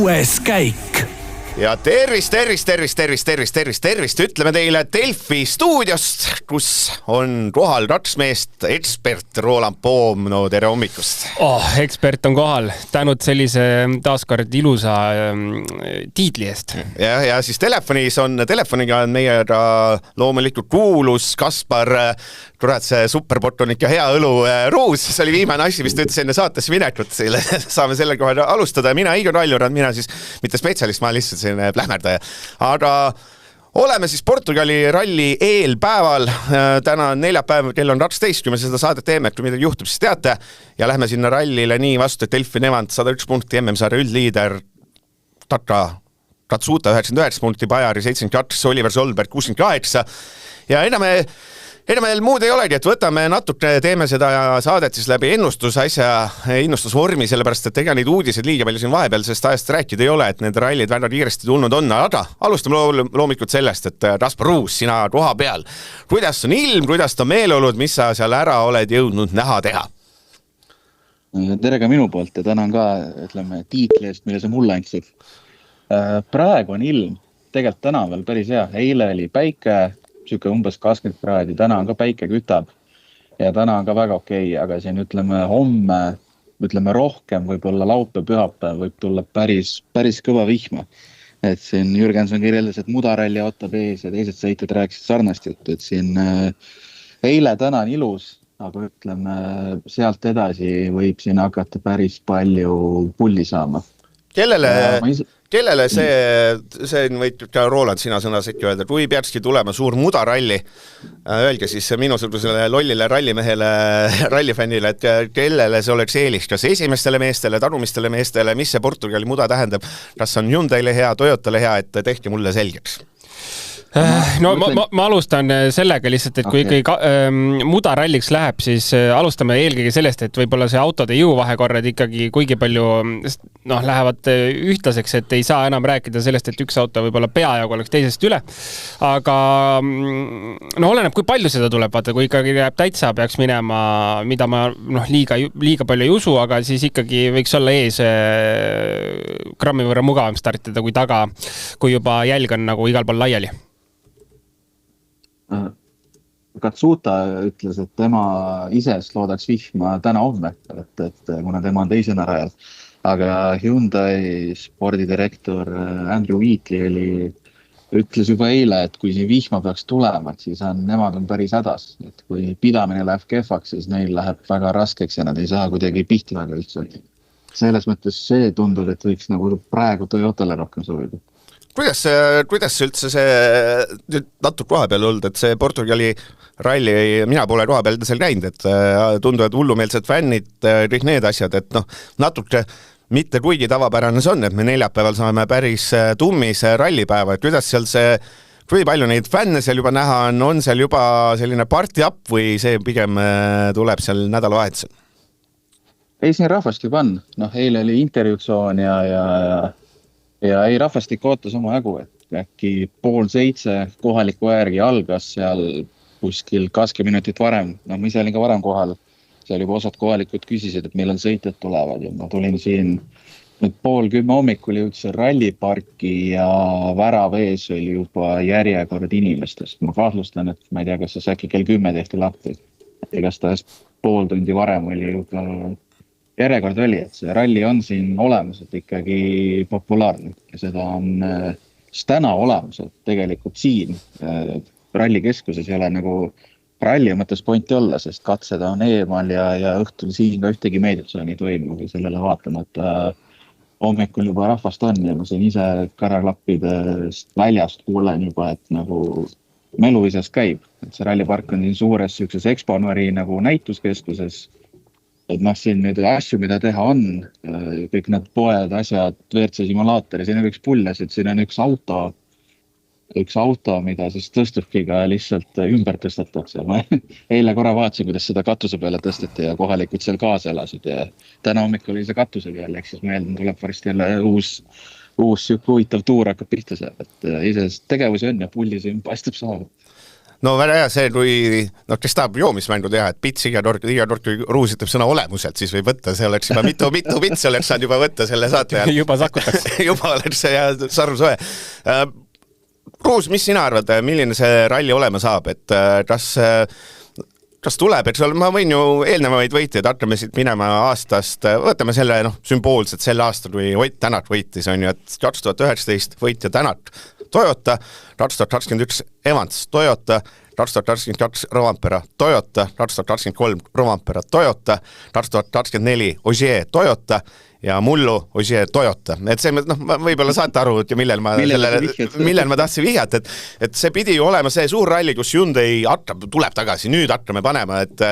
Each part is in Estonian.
6. käik. Ja tervist, ütleme teile Delfi stuudiost, kus on kohal ratsmeest ekspert Roland Poom. No tere hommikust. Ekspert on kohal, tänud sellise taaskord ilusa tiitli eest. Ja siis telefoniga on meiega loomulikult kuulus Kaspar, kurat see superport on ikka hea õlu Ruus. See oli viimane asi, mis ta ütles enne saatesse minekut. Saame selle kohe alustada. Mina Igor Aljurand, mina siis mitte spetsialist, ma lihtsalt selline plähmerdaja. Aga oleme siis Portugali ralli eelpäeval. Täna on neljapäev, kell on 12, kui me seda saadet teeme, et kui midagi juhtub, siis teate. Ja lähme sinna rallile nii vastu, et Delfi Nevant 101 punkti, MM-sarja üldliider Katsuta 99 punkti, Bajari 72, Oliver Solberg 68. Ja enam meil muud ei olegi, et võtame natuke, teeme seda saadet siis läbi ennustusvormi, sellepärast, et ega neid uudiseid liiga palju siin vahepeal, sest ajast rääkida ei ole, et need rallid väga kiiresti tulnud on, aga alustame loomulikult sellest, et Kaspar Ruus, sina koha peal. Kuidas on ilm, kuidas on meeleolud, mis sa seal ära oled jõudnud näha teha? Tere ka minu poolt ja tänan ka, ütleme, tiitli eest, mille sa mulle andsid. Praegu on ilm, tegelikult täna veel päris hea. Eile oli päike, siuke umbes 20 kraadi, täna on ka päike kütab ja täna on ka väga okei, aga siin ütleme homme, ütleme rohkem, võib-olla laupäev, pühapäev võib tulla päris kõva vihma. Et siin Jürgenson kirjeldas, et mudaralli ootab ees ja teised sõitjad rääkisid sarnast juttu, et siin eile täna on ilus, aga ütleme sealt edasi võib siin hakata päris palju pulli saama. Kellele see võid ka Roland sina sõnas ikka öelda, kui peakski tulema suur mudaralli, öelge siis minusugusele lollile rallimehele, rallifännile, et kellele see oleks eelis, kas esimestele meestele, tanumistele meestele, mis see Portugali muda tähendab, kas on Hyundaile hea, Toyotale hea, et tehke mulle selgeks. No ma alustan sellega lihtsalt, et kui ikkagi mudaralliks läheb, siis alustame eelkõige sellest, et võib-olla see autode jõuvahekorrad ikkagi kuigi palju lähevad ühtlaseks, et ei saa enam rääkida sellest, et üks auto võib-olla peajagu oleks teisest üle. Aga oleneb, kui palju seda tuleb, vaata, kui ikkagi täitsa peaks minema, mida ma liiga palju ei usu, aga siis ikkagi võiks olla ees grammi võrra mugavam startida kui taga, kui juba jälg on nagu igal pool laiali. Katsuta ütles, et tema ises loodaks vihma täna homme, et kuna tema on teisena rajal. Aga Hyundai spordidirektor Andrew Wheatley ütles juba eile, et kui siin vihma peaks tulema, siis nemad on päris hädas. Et kui pidamine läheb kehvaks, siis neil läheb väga raskeks ja nad ei saa kuidagi pihti väga üldse. Selles mõttes see tundub, et võiks nagu praegu Toyotale rohkem sobida. Kuidas üldse see natuke koha peal olnud, et see Portugali ralli, mina pole koha peal seal käinud, et tunduvad hullumeelsed fännid, kõik need asjad, et natuke mitte kuigi tavapärane see on, et me neljapäeval saame päris tummis rallipäeva, et kuidas seal kui palju neid fänne seal juba näha on seal juba selline party up või see pigem tuleb seal nädalavahetusel? Ei, siin rahvast juba on. Eile oli intervjuutsoon ja ei rahvastik ootas oma jagu, et äkki 6:30 kohaliku järgi algas seal kuskil 20 minutit varem. Ma ise olin ka varem kohal. Seal juba osad kohalikud küsisid, et millal sõitjad tulevad. Ja ma tulin siin 9:30 hommikul jõudsin ralliparki ja värav ees oli juba järjekord inimestest. Ma kahtlustan, et ma ei tea, kas see äkki kell 10 tehti lahti. Igatahes pool tundi varem oli juba järjekord oli, et see ralli on siin olemas, et ikkagi populaarne ja seda on täna olemas, et tegelikult siin rallikeskuses ei ole nagu ralli mõttes pointi olla, sest katseda on eemal ja õhtul siin ka ühtegi meediatsooni toimub ja sellele vaatamata hommikul juba rahvast on ja ma siin ise karaklappidest väljast kuulen juba, et nagu meluvisas käib, et see rallipark on siin suures sükses Exponori nagu näituskeskuses. Et siin nüüd asju, mida teha on, kõik need poed, asjad, WRC simulaatori, siin on üks pulles, et siin on üks auto, mida siis tõstubkiga lihtsalt ümber tõstetakse. Ma eile korra vaatasin, kuidas seda katuse peale tõsteti ja kohalikud seal kaasa elasid ja täna hommikul oli see katuse peal, eks siis meelden tuleb varsti jälle uus huvitav tuur hakkab pihta seal, et isest tegevusi on ja pulli siin paistab saada. no väga hea see, kui kes tahab joomismängu teha, et pits iga tork Ruus ütleb sõna olemuselt, siis võib võtta, see oleks juba mitu pitsi oleks saanud juba võtta selle saate ajal. juba sakutakse. juba oleks see saru soe. Ruus, mis sina arvad, milline see ralli olema saab, et kas tuleb, eks ole, ma võin ju eelnevaid võitjaid, hakkame siit minema aastast, võtame selle sümboolselt selle aasta, kui Ott Tänak võitis, on ju, et 2019 võitja Tänak Toyota, 2021 Evans Toyota, 2022 Rovanpera Toyota, 2023 Rovanpera Toyota, 2024 Ogier Toyota ja mullu Ogier Toyota. Et see, võib-olla saate aru, millel ma tahtsin vihjata, et see pidi ju olema see suur ralli, kus Hyundai tuleb tagasi, nüüd hakkame panema, et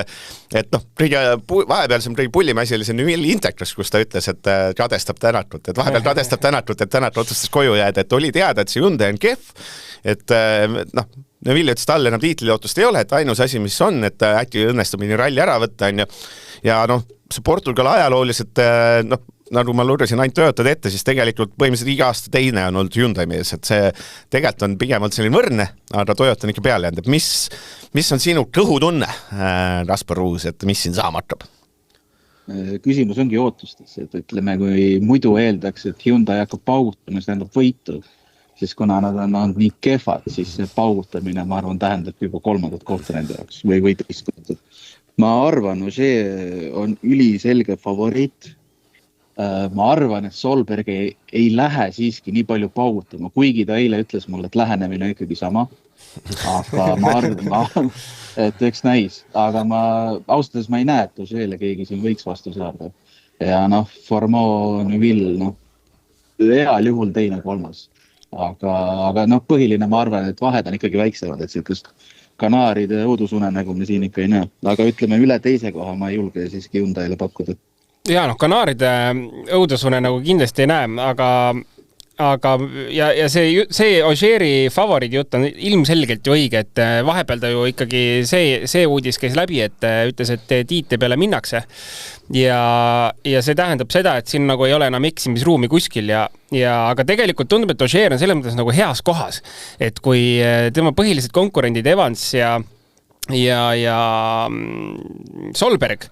vahepeal see pullimäsi oli see Neville Integras, kus ta ütles, et kadestab Tänakut, et vahepeal kadestab Tänakut, et Tänak otsustas koju jääda, et oli teada, et see Hyundai on kehv, et Neville ütles, tal enam tiitlilootust ei ole, et ainus asi, mis on, et äkki õnnestub mingi ralli ära võtta, on ju, ja see Portugal ajalooliselt, nagu ma lugesin ainult Toyotad ette, siis tegelikult põhimõtteliselt iga aasta teine on olnud Hyundai mees, et see tegelikult on pigem olnud selline võrne, aga Toyota on ikka peale jäänud, et mis on sinu kõhutunne, Kaspar Ruus, et mis siin saama hakkab? Küsimus ongi ootustes, et ütleme, kui muidu eeldaks, et Hyundai hakkab paugutama, see tähendab võitu, siis kuna nad on olnud nii kehvad, siis see paugutamine, ma arvan, tähendab juba 3. kohta nende jaoks või teist kohta. Ma arvan, see on üliselge favoriit. Ma arvan, et Solberg ei lähe siiski nii palju paugutama, kuigi ta eile ütles mulle, et lähenemine on ikkagi sama. Aga ma arvan, et eks näis. Aga ausõdes ma ei näe, et Ožeele keegi siin võiks vastu saada. Ja Formeau, Neville, heal juhul teine, 3. Aga põhiline ma arvan, et vahed on ikkagi väiksemad, et sellist Kanaaride õudusune, nagu me siin ikka ei näe. Aga ütleme, üle teise koha ma ei julge siiski Hyundaile pakkuda. Ja Kanaaride õudusune nagu kindlasti ei näe, aga see Ogieri favoriidi jutt on ilmselgelt ju õige, et vahepeal ta ju ikkagi see uudis käis läbi, et ütles, et tiite peale minnakse ja see tähendab seda, et siin nagu ei ole enam eksimisruumi kuskil aga tegelikult tundub, et Ogier on selles mõttes nagu heas kohas, et kui tema põhilised konkurendid Evans ja Solberg,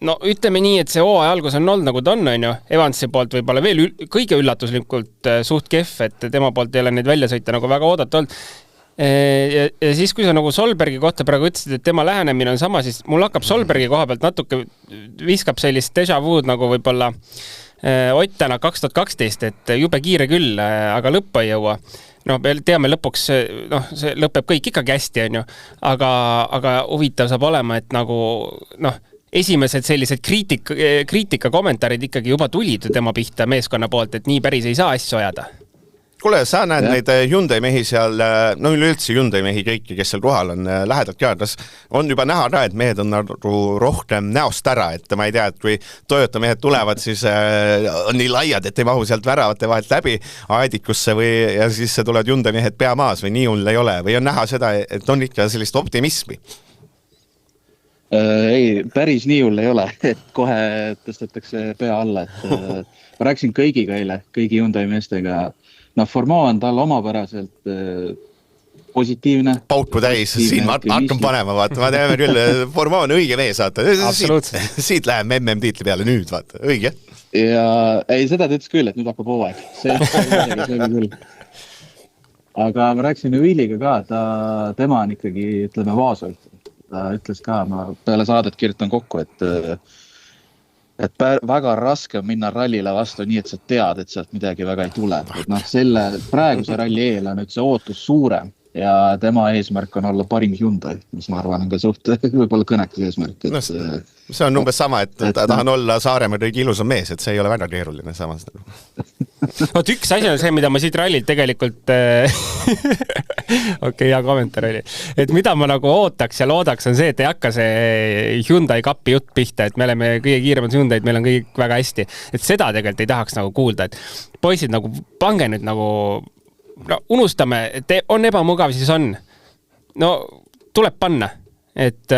ütleme nii, et see hooaja algus on olnud nagu ta on ju. Evansi poolt võib-olla veel kõige üllatuslikult suht kehv, et tema poolt ei ole neid välja sõita nagu väga oodata olnud. Ja siis, kui sa nagu Solbergi kohta praegu ütlesid, et tema lähenemine on sama, siis mul hakkab Solbergi koha pealt natuke viskab sellist déjà vu'd nagu võib-olla Ott Tänak 2012, et jube kiire küll, aga lõppu ei jõua. Teame lõpuks, see lõpeb kõik ikkagi hästi, on ju, aga huvitav saab olema, et nagu, esimesed sellised kriitika kommentaarid ikkagi juba tulid tema pihta meeskonna poolt, et nii päris ei saa asju ajada. Kuule, sa näed neid Hyundai mehi seal, üleüldse Hyundai mehi kõiki, kes seal kohal on lähedalt teadas, on juba näha ka, et mehed on nagu rohkem näost ära, et ma ei tea, et kui Toyota mehed tulevad, siis on nii laiad, et ei mahu sealt väravate vahelt läbi aedikusse ja siis tulevad Hyundai mehed pea maas või nii hull ei ole või on näha seda, et on ikka sellist optimismi? Ei, päris nii hull ei ole, et kohe tõstetakse pea alla, et ma rääkisin kõigiga eile, kõigi Hyundai meestega. Formeau on tal omapäraselt positiivne. Pauku täis, siin ma hakkan panema, vaata, ma teame küll, Formeau on õige mees, vaata. Siit läheb MM-tiitli peale nüüd, vaata, õige. Ja ei, seda ta ütles küll, et nüüd hakkab hooaeg. See oli küll. Aga ma rääkisin Neville'iga ka, tema on ikkagi, ütleme, vaasolt. Ta ütles ka, ma peale saadet kirjutan kokku, et väga raske on minna rallile vastu nii, et sa tead, et sealt midagi väga ei tule. Selle praeguse ralli eel on nüüd see ootus suurem ja tema eesmärk on olla parim Hyundai, mis ma arvan on ka suht võib-olla kõnekas eesmärk. See on umbes sama, et tahan olla Saaremaa kõige ilusam mees, et see ei ole väga keeruline samas. Üks asi on see, mida ma siit rallilt tegelikult okei, hea kommentaar oli. Et mida ma nagu ootaks ja loodaks on see, et ei hakka see Hyundai kapi jutt pihta, et me oleme kõige kiiremad Hyundai, meil on kõik väga hästi. Et seda tegelikult ei tahaks nagu kuulda, et poisid nagu pange nüüd nagu unustame, et on ebamugav, siis on. Tuleb panna. Et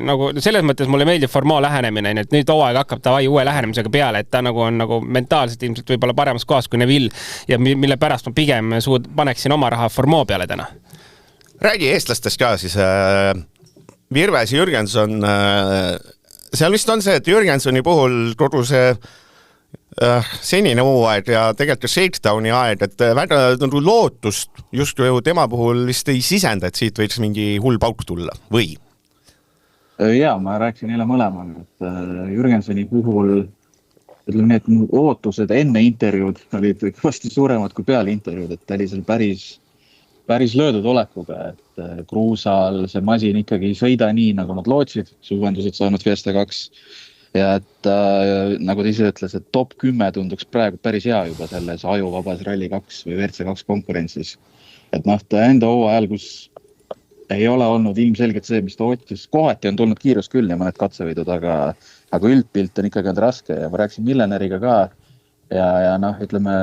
nagu selles mõttes mulle meeldib Formeau lähenemine, et nüüd hooaeg hakkab ta uue lähenemisega peale, et ta nagu on nagu mentaalselt ilmselt võib-olla paremas kohas kui Neville ja mille pärast ma pigem paneksin oma raha Formeau peale täna. räägi eestlastest ka siis. Virves Jürgenson, seal vist on see, et Jürgensoni puhul kogu see senine hooaeg ja tegelikult shakedowni aeg, et väga lootust just ju tema puhul vist ei sisenda, et siit võiks mingi hull pauk tulla, või? Jaa, ma rääkisin eile mõlemal, et Jürgensoni puhul ütleme nii, et ootused enne intervjuud olid kõvasti suuremad kui peale intervjuud, et ta oli seal päris löödud olekuga, et Kruusal see masin ikkagi ei sõida nii, nagu nad lootsid, uuendused saanud Fiesta 2 ja et nagu ta ise ütles, et top 10 tunduks praegu päris hea juba selles ajuvabas Rally 2 või WRC 2 konkurentsis. Et ta enda hooajal, kus ei ole olnud ilmselgelt see, mis ta ootis. Kohati on tulnud kiirus küll ja mõned katsevõidud, aga üldpilt on ikkagi raske ja ma rääkisin Milleneriga ka ja ütleme,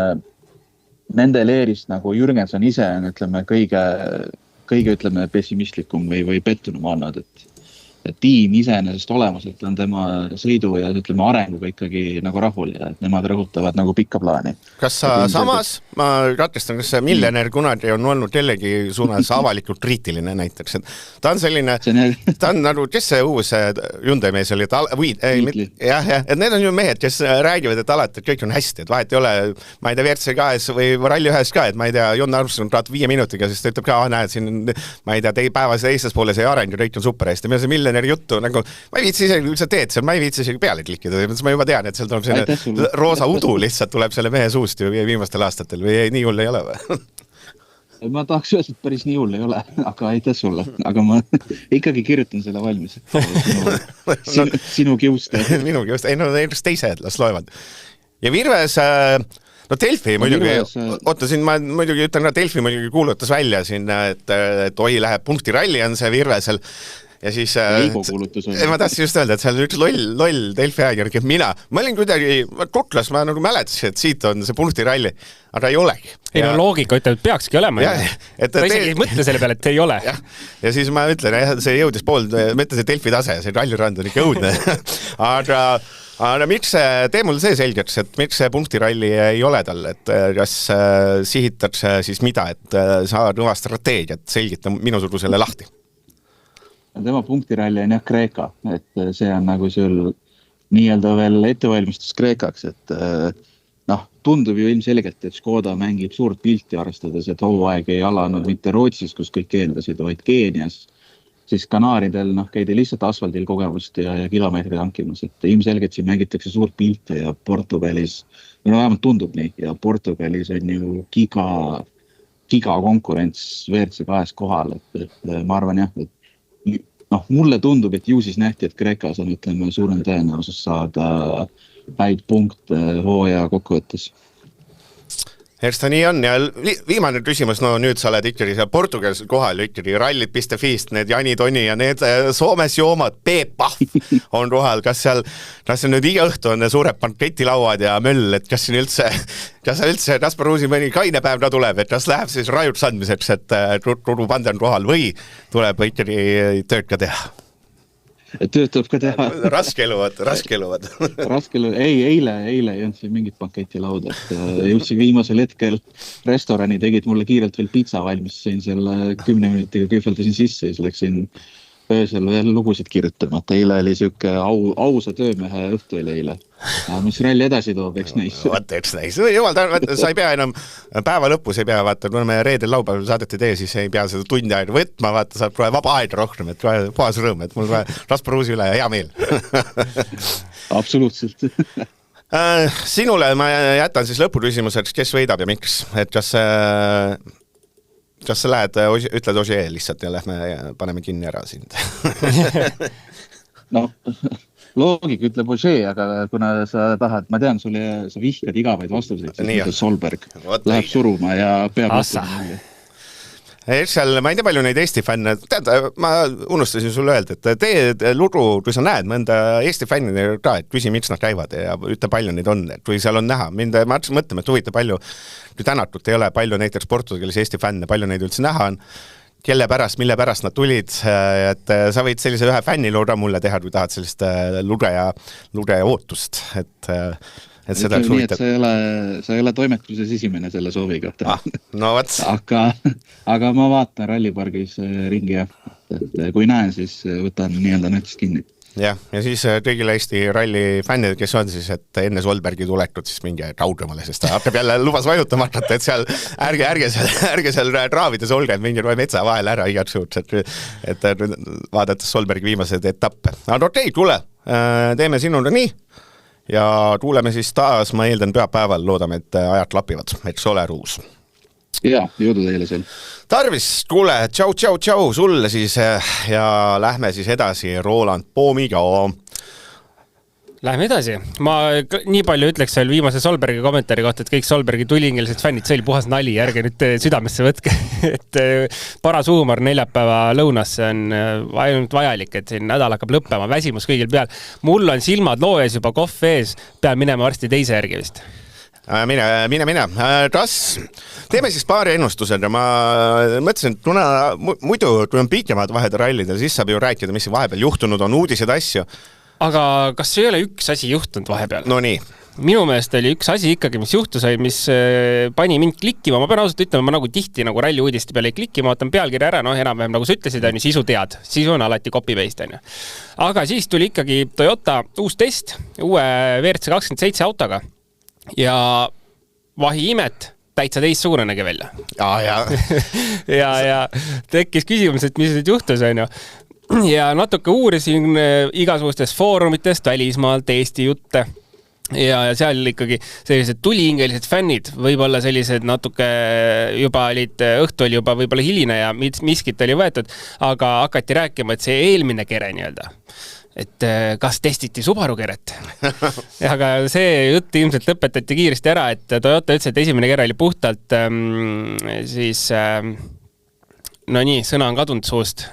nende leerist nagu Jürgenson ise on kõige ütleme pessimistlikum või pettunum olnud, et tiim iseenesest olemaselt on tema sõidu ja ütleme arenguga ikkagi nagu rahul ja et nemad rõhutavad nagu pikka plaani. Kas sa samas, ma katkestan, kas see Millener kunagi on olnud kellegi suunas avalikult kriitiline näiteks, et ta on selline, ta on nagu, kes see uus Hyundai mees oli, et need on ju mehed, kes räägivad, et alati, et kõik on hästi, et vahet ei ole, ma ei tea, WRC 2 või Rally 1 ka, et ma ei tea, Jon Armstrong praat 5 minutiga, siis ta ütleb ka, näed, siin, ma ei tea, päevas teises pooles ei areng ja kõik on super hästi, meil see Millener juttu, nagu ma ei viitsi isegi, kui sa teed seal, ma ei viitsi isegi peale klikkida, ma juba tean, et seal tuleb selline roosa udu lihtsalt tuleb selle mehe suust ju viimastel aastatel või nii hull ei ole või? Ma tahaks öelda, et päris nii hull ei ole, aga aitäh sulle, aga ma ikkagi kirjutan selle valmis. Sinu kiuste. Minu kiuste, ei no teised las loevad. Ja Virves, no Delfi muidugi, oota siin ma muidugi ütlen ka, Delfi muidugi kuulutas välja siin, et oi läheb punktiralli on see Virvesel. Ja siis ma tahtsin just öelda, et seal üks loll Delfi ajakirjanik, mina olin kuidagi Koklas, ma nagu mäletasin, et siit on see punktiralli, aga ei olegi. Ei no loogika ütleb, et peakski olema. Ta isegi ei mõtle selle peale, et ei ole. Ja siis ma ütlen, see jõudis pool, ma ütlen, see Delfi tase, see rallirand on ikka õudne. Aga miks tee mul see selgeks, et miks see punktiralli ei ole tal, et kas sihitakse siis mida, et saa kõva strateegiat selgita minusugusele lahti? Tema punktiralli on Kreeka, et see on nagu sul nii-öelda veel ettevalmistus Kreekaks, et tundub ju ilmselgelt, et Škoda mängib suurt pilti arvestades, et hooaeg ei alanud mitte Rootsis, kus kõik eeldasid, vaid Keenias. Siis Kanaaridel käidi lihtsalt asfaldil kogemust ja kilomeetri hankimas, et ilmselgelt siin mängitakse suurt pilti ja Portugalis, vähemalt tundub nii, ja Portugalis on ju giga konkurents WRC 2 kohal, et ma arvan jah, et mulle tundub, et ju siis nähti, et Kreekas on suurem tõenäosus saada häid punkte hooaja kokkuvõttes. Eks ta nii on ja viimane küsimus, no nüüd sa oled ikkagi seal Portugalis kohal, ikkagi rallid Piste Feast, need Jani Toni ja need Soomes joomad, Peep Pahv on kohal, kas seal nüüd iga õhtu on suured banketilauad ja möll, et kas üldse Kaspar Uusi mõni kaine päev ta tuleb, et kas läheb siis rajuks andmiseks, et kogu pande on kohal või tuleb ikkagi tööd ka teha? Tööd tuleb ka teha. Raske eluvad. Eile ei olnud siin mingit banketilauda. Jõudsin viimasel hetkel restorani, tegid mulle kiirelt veel pizza valmis, sõin selle 10 minutiga kühveldasin sisse ja siis läksin öösel veel lugusid kirjutama. Eile oli siuke ausa töömehe õhtu eile. Mis ralli edasi toob, eks näis. Eks näis. Jumal, sa ei pea enam päeva lõpus, ei pea vaata, kui me reedel laupäeval saadet ei tee, siis ei pea seda tundi aega võtma, vaata, saab kohe vaba aega rohkem, et kohe puhas rõõm, et mul Kaspar Uusi üle hea meel. Absoluutselt. Sinule ma jätan siis lõpuküsimuseks, kes võidab ja miks, et kas sa lähed, ütled Ogier lihtsalt ja lähme paneme kinni ära sind? No, loogika ütleb Ogier, aga kuna sa tahad, ma tean, sa vihkad igavaid vastuseid, siis Solberg läheb suruma ja peab vastuseid. Seal, ma ei tea palju neid Eesti fänne, tead, ma unustasin sulle öelda, et tee lugu, kui sa näed mõnda Eesti fännide ka, et küsi, miks nad käivad ja ütle palju neid on, et kui seal on näha, ma hakkasin mõtlema, et huvita palju, kui tänatult ei ole palju näiteks Portugalis Eesti fänne, palju neid üldse näha on, kelle pärast, mille pärast nad tulid, et sa võid sellise ühe fänniloo mulle teha, kui tahad sellist lugeja ootust, et et see tahaks huvitav. Sa ei ole toimetuses esimene selle sooviga. No võt. Aga ma vaatan rallipargis ringi ja kui näen, siis võtan nii-öelda nätist kinni. Ja siis kõigile Eesti ralli fännid, kes on siis, et enne Solbergi tulekut siis mingi raudrõmale, sest ta hakkab jälle lubas vajutama hakata, et seal ärge seal raavides olge, mingi metsa vahel ära igat suurt, et vaadates Solbergi viimased etappe. Aga okei, tule, teeme sinuga nii ja tuuleme siis taas, ma eeldan pühapäeval, loodame, et ajad klapivad, et ole ruus. Ja, jõudu teile seal. Tarvis, kuule, tšau sulle siis ja lähme siis edasi Roland Poomiga. Lähme edasi. Ma nii palju ütleks veel viimase Solbergi kommentaari kohta, et kõik Solbergi tuliingelised fännid, see oli puhas nali, ärge nüüd südamesse võtke. Et paras huumor neljapäeva lõunasse on ainult vajalik, et siin nädal hakkab lõppema, väsimus kõigil peal. Mul on silmad looes juba kohv ees, pean minema varsti teise järgi vist. Mine. Kas teeme siis paari ennustused ja ma mõtlesin, et muidu kui on pikemad vahed rallidel, siis saab ju rääkida, mis vahepeal juhtunud on, uudised asju. Aga kas ei ole üks asi juhtunud vahepeal? No nii. Minu meelest oli üks asi ikkagi, mis juhtus, mis pani mind klikkima. Ma pean ausalt ütlema, ma nagu tihti nagu ralli uudiste peale ei klikkima, vaatan pealkirja ära, enam-vähem nagu sa ütlesid, sisu tead. Sisu on alati copy-paste. Aga siis tuli ikkagi Toyota uus test uue WRC27 autoga. Ja vahi imet täitsa teistsugune nägi välja. ja tekkis küsimus, et mis nüüd juhtus, on ju. Ja natuke uurisin igasugustest foorummitest, välismaalt, Eesti jutte. Ja seal ikkagi sellised tuliingelised fännid, võib-olla sellised natuke juba olid, õhtu oli juba võib-olla hiline ja miskit oli võetud, aga hakati rääkima, et see eelmine kere nii-öelda. Et kas testiti Subaru keret. Aga see jutt ilmselt lõpetati kiiresti ära, et Toyota ütles, et esimene kere oli puhtalt siis no nii, sõna on kadunud suust.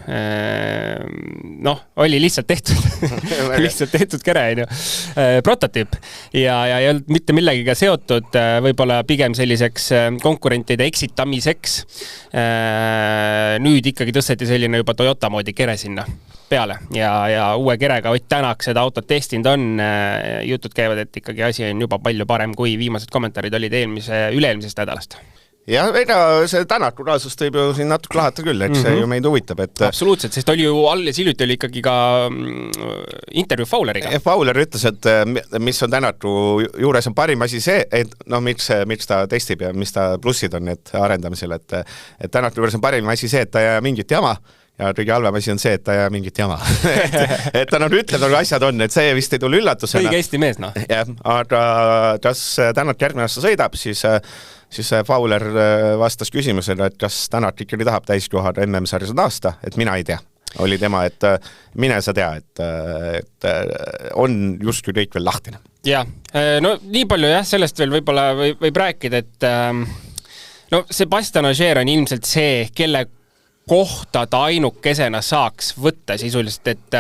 Oli lihtsalt tehtud kere, prototüüp ja ei olnud mitte millegiga seotud, võib-olla pigem selliseks konkurentide eksitamiseks. Nüüd ikkagi tõsteti selline juba Toyota moodi kere sinna peale ja uue kerega Ott Tänak seda autot testinud on. Jutud käivad, et ikkagi asi on juba palju parem, kui viimased kommentaarid olid üle-eelmisest nädalast. Ja see Tänaku kaasus tõib ju siin natuke lahata küll, et see ju meid huvitab. Absoluutselt, sest oli ju alles hiljuti oli ikkagi ka intervjuu Fowleriga. Fowler ütles, et mis on Tänaku juures on parim asi see, et miks ta testib ja mis ta plussid on need arendamisel, et Tänaku juures on parim asi see, et ta ei mingit jama ja kõige halvem asi on see, et ta ei mingit jama. et ta ütleb, nagu asjad on, et see vist ei tule üllatusena. Õige Eesti mees, noh. Ja, aga kas Tänak järgmine aasta sõidab, siis Fowler vastas küsimusele, et kas Tänak ikkagi tahab täiskohad MM-sarjased aasta, et mina ei tea. Oli tema, et mine sa tea, et on justkui kõik veel lahtine. Ja, no nii palju sellest veel võib-olla võib rääkida, et Sebastian Ogier on ilmselt see, kelle kohta ta ainukesena saaks võtta sisuliselt, et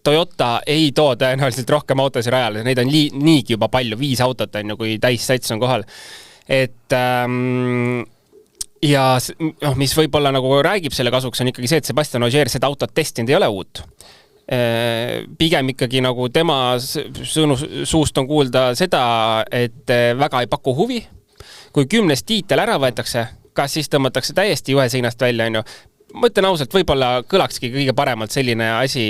Toyota ei too tõenäoliselt rohkem autosi rajale, neid on niigi juba palju, 5 autot on ju, kui täissats on kohal. Et ja mis võib-olla nagu räägib selle kasuks on ikkagi see, et Sebastian Ogier seda autot testinud ei ole uut. Pigem ikkagi nagu tema suust on kuulda seda, et väga ei paku huvi. Kui 10 tiitel ära võetakse, kas siis tõmmatakse täiesti juhe seinast välja, on ju. Ma ütlen ausalt, võib-olla kõlakski kõige paremalt selline asi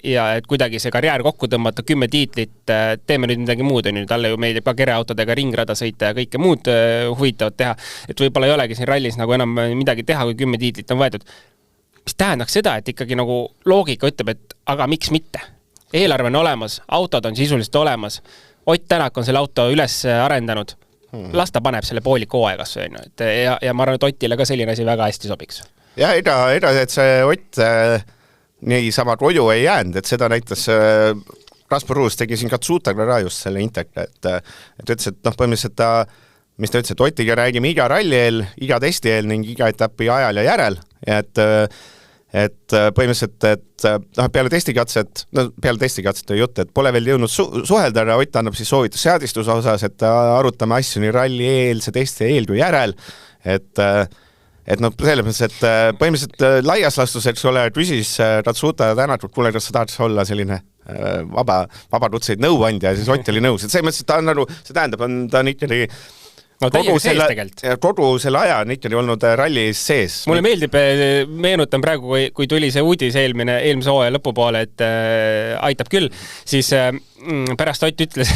ja et kuidagi see karjäär kokku tõmmata, 10 tiitlit, teeme nüüd midagi muud, on ju, talle ju meeldib ka kereautodega ringrada sõita ja kõike muud huvitavat teha, et võib-olla ei olegi siin rallis nagu enam midagi teha, kui 10 tiitlit on võetud. Mis tähendaks seda, et ikkagi nagu loogika ütleb, et aga miks mitte? Eelarve on olemas, autod on sisuliselt olemas, Ott Tänak on selle auto üles arendanud, las ta paneb selle pooliku hooaegas, ja ma arvan, et Otile ka selline asi väga hästi sobiks. Ja et see Ott nii sama koju ei jäänud, et seda näitas Kaspar Ruus tegi siin Katsuutaga ka just selle intervjuu, et ütles, et põhimõtteliselt mis ta ütles, et Otiga räägime iga ralli eel, iga testi eel ning iga etapi ajal ja järel, et põhimõtteliselt, et peale testikatset jutt, et pole veel jõudnud suhelda, Ott annab siis soovitus seadistuse osas, et arutame asju nii ralli eel, see testi eel kui järel, et selles mõttes, et põhimõtteliselt laias lastus, eks ole, küsis Katsuuta ja Tänatud, kuule, kas sa tahad olla selline vabatutseid nõuandja ja siis Ott oli nõus, et see mõttes, et ta on nagu, see tähendab, ta on ikkagi kogu selle aja on ikkagi olnud rallis sees. Mulle meeldib, meenutan praegu, kui tuli see uudis eelmise hooaja lõpupoole, et aitab küll, siis pärast Ott ütles,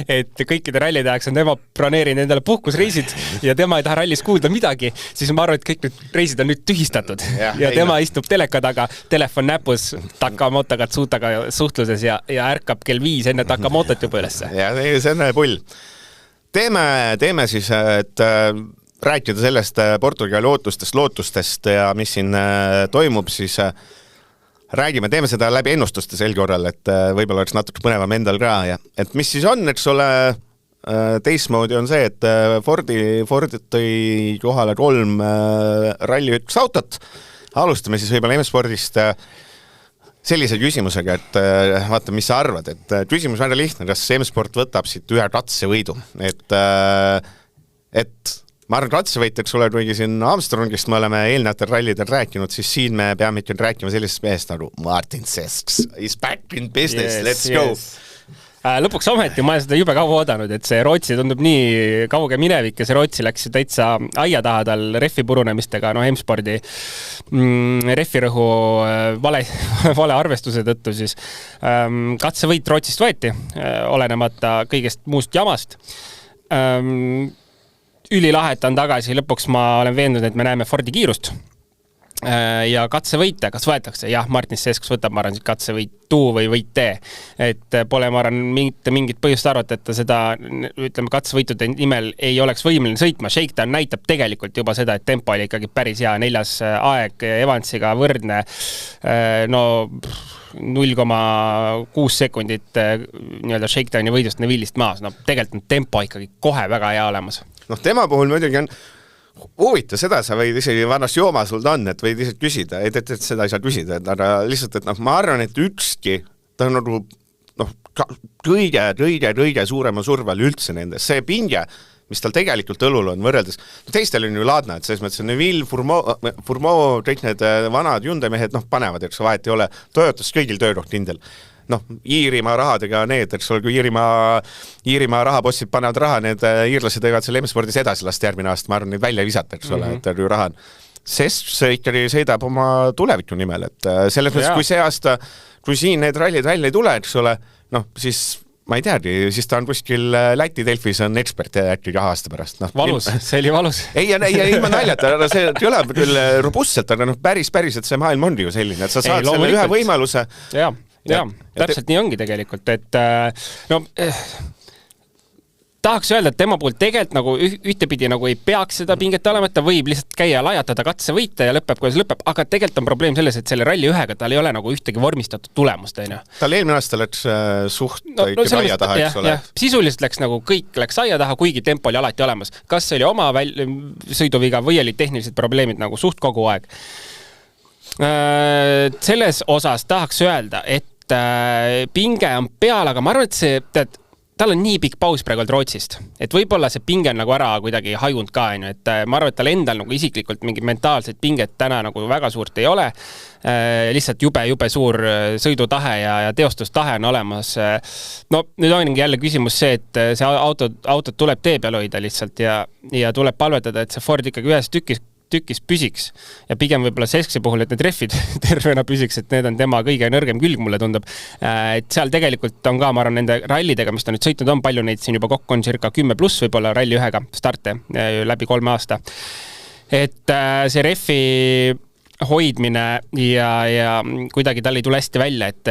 et kõikide rallide ajaks on tema planeerinud endale puhkusreisid ja tema ei taha rallis kuulda midagi, siis ma arvan, et kõik need reisid on nüüd tühistatud ja tema istub teleka taga, telefon näpus Takamotoga Tsutaga suhtluses ja ärkab kell 5 enne Takamotot juba ülesse. Ja see on pull. Teeme siis, et rääkida sellest Portugali lootustest ja mis siin toimub, siis teeme seda läbi ennustuste sel korral, et võib-olla oleks natuke põnevam endal ka ja et mis siis on, eks ole, teistmoodi on see, et Ford tõi kohale 3 Rally 1 autot. Alustame siis võib-olla M-spordist sellise küsimusega, et vaata, mis sa arvad, et küsimus väga lihtne, kas M-sport võtab siit ühe katsevõidu, et ma arvan, katsevõit, eks ole, kuigi siin Armstrongist me oleme eelnevatel rallidel rääkinud, siis siin me peame ikka rääkima sellisest mehest nagu Martin Sesks is back in business, let's go! Lõpuks ometi ma olen seda jube kaua oodanud, et see Rootsi tundub nii kauge minevik ja see Rootsi läks täitsa aia taha tal rehvi purunemistega, M-spordi rehvirõhu vale arvestuse tõttu siis katsevõit Rootsist võeti, olenemata kõigest muust jamast. Ülilahet on tagasi, lõpuks ma olen veendunud, et me näeme Fordi kiirust ja katsevõite, kas võetakse? Jah, Martin Sesks võtab, ma arvan, katsevõitu või võite. Et pole, ma arvan, mingit põhjust arvata, et ta seda, ütleme, katsevõitude nimel ei oleks võimeline sõitma. Shakedown näitab tegelikult juba seda, et tempo oli ikkagi päris hea, 4. aeg Evansiga võrdne, 0,6 sekundit nii-öelda Shakedowni võidust Neville'ist maas. Tegelikult on tempo ikkagi kohe väga hea olemas. Tema puhul muidugi on huvita seda, sa võid isegi vannas jooma sul ta on, et võid lihtsalt küsida, et seda ei saa küsida, aga lihtsalt, et ma arvan, et ükski, ta on nagu kõige suurema surval üldse nendes, see pinge, mis tal tegelikult õlul on võrreldes, teistel on ju laadna, et selles mõttes Neville, Fourmaux, kõik need vanad Hyundai mehed, panevad, eks vahet ei ole, Toyotas kõigil töökoht kindel. Iirimaa rahadega need, eks ole, kui Iirimaa rahapostid panevad raha, need iirlased võivad selle M-spordis edasi lasta järgmine aasta, ma arvan, neid välja visata, eks ole, et ju raha on. Sest see ikkagi sõidab oma tuleviku nimel, et selles mõttes, kui see aasta, kui siin need rallid välja ei tule, eks ole, siis ma ei teagi, siis ta on kuskil Läti Delfis on ekspert äkki 2 aasta pärast. Valus, see oli valus. Ei, ilma naljata, see ei ole küll robustselt, aga päris, et see maailm on ju selline, et sa saad selle ühe võimaluse. Ja, täpselt nii ongi tegelikult, et tahaks öelda, et tema puhul tegelikult nagu ühtepidi nagu ei peaks seda pinget olema, et ta võib lihtsalt käia lajatada katsevõite ja lõpeb, kuidas lõpeb, aga tegelikult on probleem selles, et selle ralli ühega tal ei ole nagu ühtegi vormistatud tulemust. Tal eelmine aasta läks ikka aia taha, eks ole. Sisuliselt läks nagu kõik läks aia taha, kuigi tempo oli alati olemas. Kas see oli oma sõiduviga või oli tehnilised probleemid nagu suht kogu aeg? Selles osas tahaks öelda, et pinge on peal, aga ma arvan, et tal on nii pikk paus praegu Rootsist, et võib-olla see pinge on nagu ära kuidagi hajunud ka, et ma arvan, et tal endal nagu isiklikult mingi mentaalset pinget täna nagu väga suurt ei ole, lihtsalt jube suur sõidutahe ja teostustahe on olemas. Nüüd ongi jälle küsimus see, et see autot tuleb tee peal hoida lihtsalt ja tuleb palvetada, et see Ford ikkagi ühes tükis püsiks ja pigem võib-olla Seskse puhul, et need rehvid tervena püsiks, et need on tema kõige nõrgem külg, mulle tundub. Et seal tegelikult on ka, ma arvan, nende rallidega, mis ta nüüd sõitnud on, palju neid siin juba kokku on circa 10 pluss võib-olla ralli ühega starte läbi 3 aasta. Et see rehvi hoidmine ja kuidagi tal ei tule hästi välja, et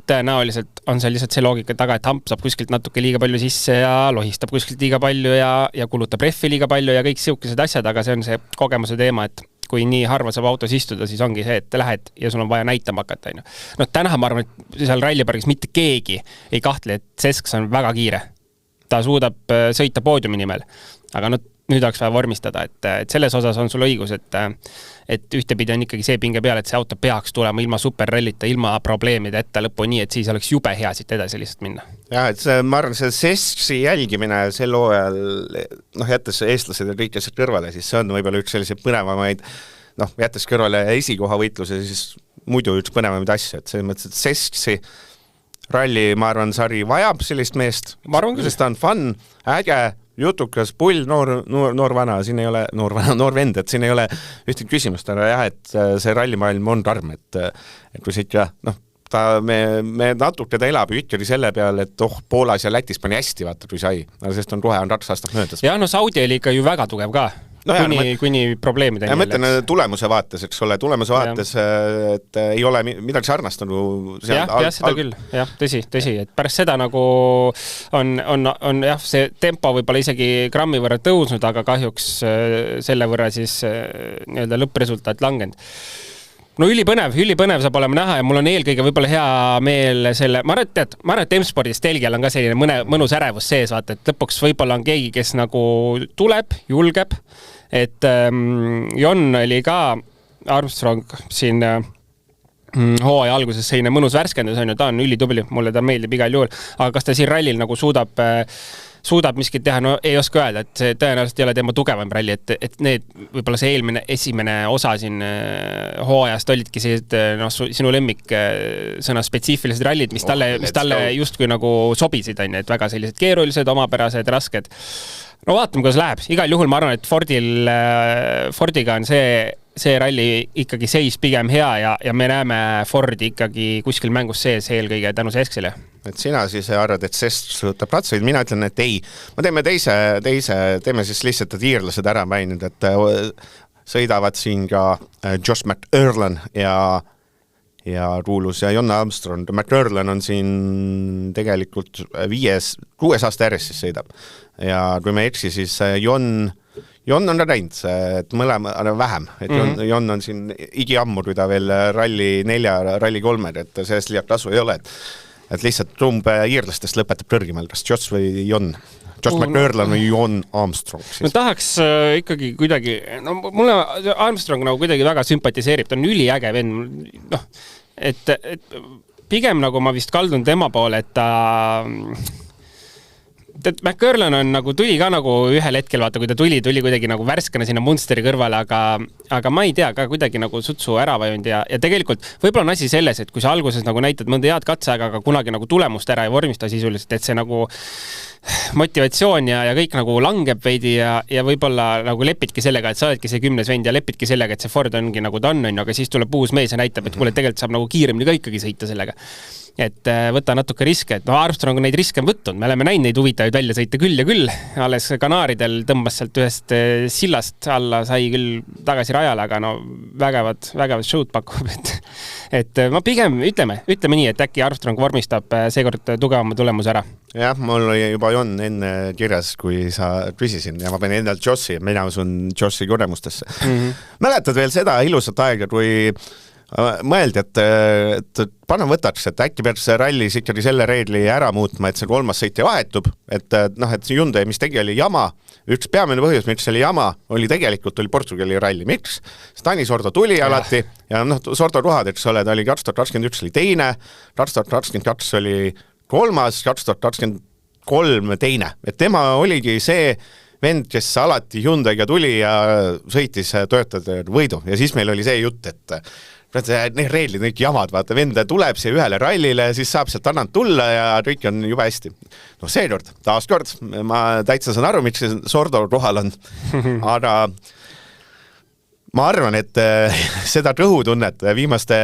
tõenäoliselt on seal lihtsalt see loogika taga, et hamp saab kuskilt natuke liiga palju sisse ja lohistab kuskilt liiga palju ja kulutab rehvi liiga palju ja kõik siukesed asjad, aga see on see kogemuse teema, et kui nii harva saab autos istuda, siis ongi see, et lähed ja sul on vaja näitama hakata. Täna ma arvan, et seal rallipargis mitte keegi ei kahtle, et Sesks on väga kiire. Ta suudab sõita poodiumi nimel, aga nüüd oleks vaja vormistada, et selles osas on sul õigus, et ühtepidi on ikkagi see pinge peal, et see auto peaks tulema ilma superrallita, ilma probleemide ette lõppu nii, et siis oleks jube hea siit edasi lihtsalt minna. Ja, et ma arvan, see Sesksi jälgimine sel hooajal, jättes eestlased ja kõik asjad kõrvale, siis see on võib-olla üks selliseid põnevamaid, jättes kõrvale esikoha võitluse, siis muidu üks põnevamaid asju, et selles mõttes, et Sesksi ralli, ma arvan, sari vajab sellist meest, sest ta on fun, äge, jutukas, pull, noor vana, siin ei ole noor vend, et siin ei ole ühtegi küsimust, aga jah, et see rallimaailm on karm, et kui siit ja me natuke ta elab Ütjeri selle peale, et Poolas ja Lätis pani hästi, vaata, kui sai, sest on kohe 2 aastat möödas. Ja Saudi oli ikka ju väga tugev ka. Kuni probleemideni. Ja mõtlen tulemuse vaates, eks ole, et ei ole midagi sarnast nagu jah, seda küll, jah, tõsi, et pärast seda nagu on jah, see tempo võib-olla isegi grammi võrra tõusnud, aga kahjuks selle võrra siis nii-öelda lõppresultaat langenud. No ülipõnev saab olema näha ja mul on eelkõige võib-olla hea meel selle, ma arvan, et M-spordis telgijal on ka selline mõnus ärevus sees, vaata, et lõpuks võib-olla on keegi, kes nagu tuleb, julgeb, et Jon oli ka Armstrong siin hooaja alguses selline mõnus värskendus, on ju, ta on ülitubli, mulle ta meeldib igal juhul, aga kas ta siin rallil nagu suudab miskit teha, no ei oska öelda, et see tõenäoliselt ei ole tema tugevam ralli, et need võib-olla see esimene osa siin hooajast olidki sinu lemmik sõna spetsiifilised rallid, mis talle justkui nagu sobisid, on ju, et väga sellised keerulised, omapärased, rasked. No vaatame, kuidas läheb. Igal juhul ma arvan, et Fordiga on see ralli ikkagi seis pigem hea ja me näeme Fordi ikkagi kuskil mängus sees eelkõige tänu Seskile. Et sina siis arvad, et Sesk suutab ratsuid, mina ütlen, et ei. Ma teeme teeme siis lihtsalt, et iirlased ära maininud, et sõidavad siin ka Josh McErlan ja Ruulus ja Jon Armstrong. McErlan on siin tegelikult 6 aasta järjest siis sõidab. Ja kui me eksi, siis Jon on näinud, et mõlema vähem. Et Jon on siin igiammu, kui ta veel ralli 4, ralli 3, et sellest liialt tasu ei ole. Et lihtsalt iirlastest lõpetab kõrgimal, kas Josh või Jon. Josh McErlan või Jon Armstrong. No tahaks ikkagi kuidagi, no mulle Armstrong nagu kuidagi väga sümpatiseerib, ta on üliäge vend, et pigem nagu ma vist kaldun tema poole, et McErlan on nagu tuli ka nagu ühel hetkel, vaata, kui ta tuli kuidagi nagu värskena sinna Munsteri kõrvale, aga ma ei tea, ka kuidagi nagu sutsu ära vajunud ja tegelikult võib-olla on asi selles, et kui sa alguses nagu näitad mõnda head katseaega, aga kunagi nagu tulemust ära ei vormista sisuliselt, et see nagu motivatsioon ja kõik nagu langeb veidi ja võib-olla nagu lepidki sellega, et sa oledki see 10. vend ja lepidki sellega, et see Ford ongi nagu ta on, aga siis tuleb uus mees ja näitab, et kuule, tegelikult saab nagu kiiremini ka ikkagi sõita sellega. Et võta natuke riske, et Armstrong on neid riske võtnud, me oleme näinud neid huvitavaid välja sõita küll ja küll, alles Kanaaridel tõmbas sealt ühest sillast alla, sai küll tagasi rajale, aga no vägevad show'd pakub, et ma pigem ütleme nii, et äkki Armstrong vormistab seekord tugevama tulemuse ära. Jah, mul oli juba Jon enne kirjas, kui sa küsisin ja ma panin endalt Joshi, mina usun Joshi kogemustesse. Mäletad veel seda ilusat aega, kui mõeldi, et panna võtaks, et äkki peaks rallis ikkagi selle reegli ära muutma, et see 3. sõitja vahetub, et Hyundai, mis tegi oli jama, üks peamine põhjus, miks oli jama, oli tegelikult Portugali ralli. Miks? Stani Sordo tuli alati ja Sordo kohad, eks ole, ta oli 2021 oli teine, 2022 oli 3., 2023 teine, et tema oligi see vend, kes alati Hyundaiga tuli ja sõitis töötajate võidu ja siis meil oli see jutt, et need reeglid, kõik jamad, vaata, vend tuleb siia ühele rallile, siis saab sealt annand tulla ja kõik on juba hästi. No seekord, taaskord, ma täitsa saan aru, miks see Sordo kohal on, aga ma arvan, et seda rõhutunnet viimaste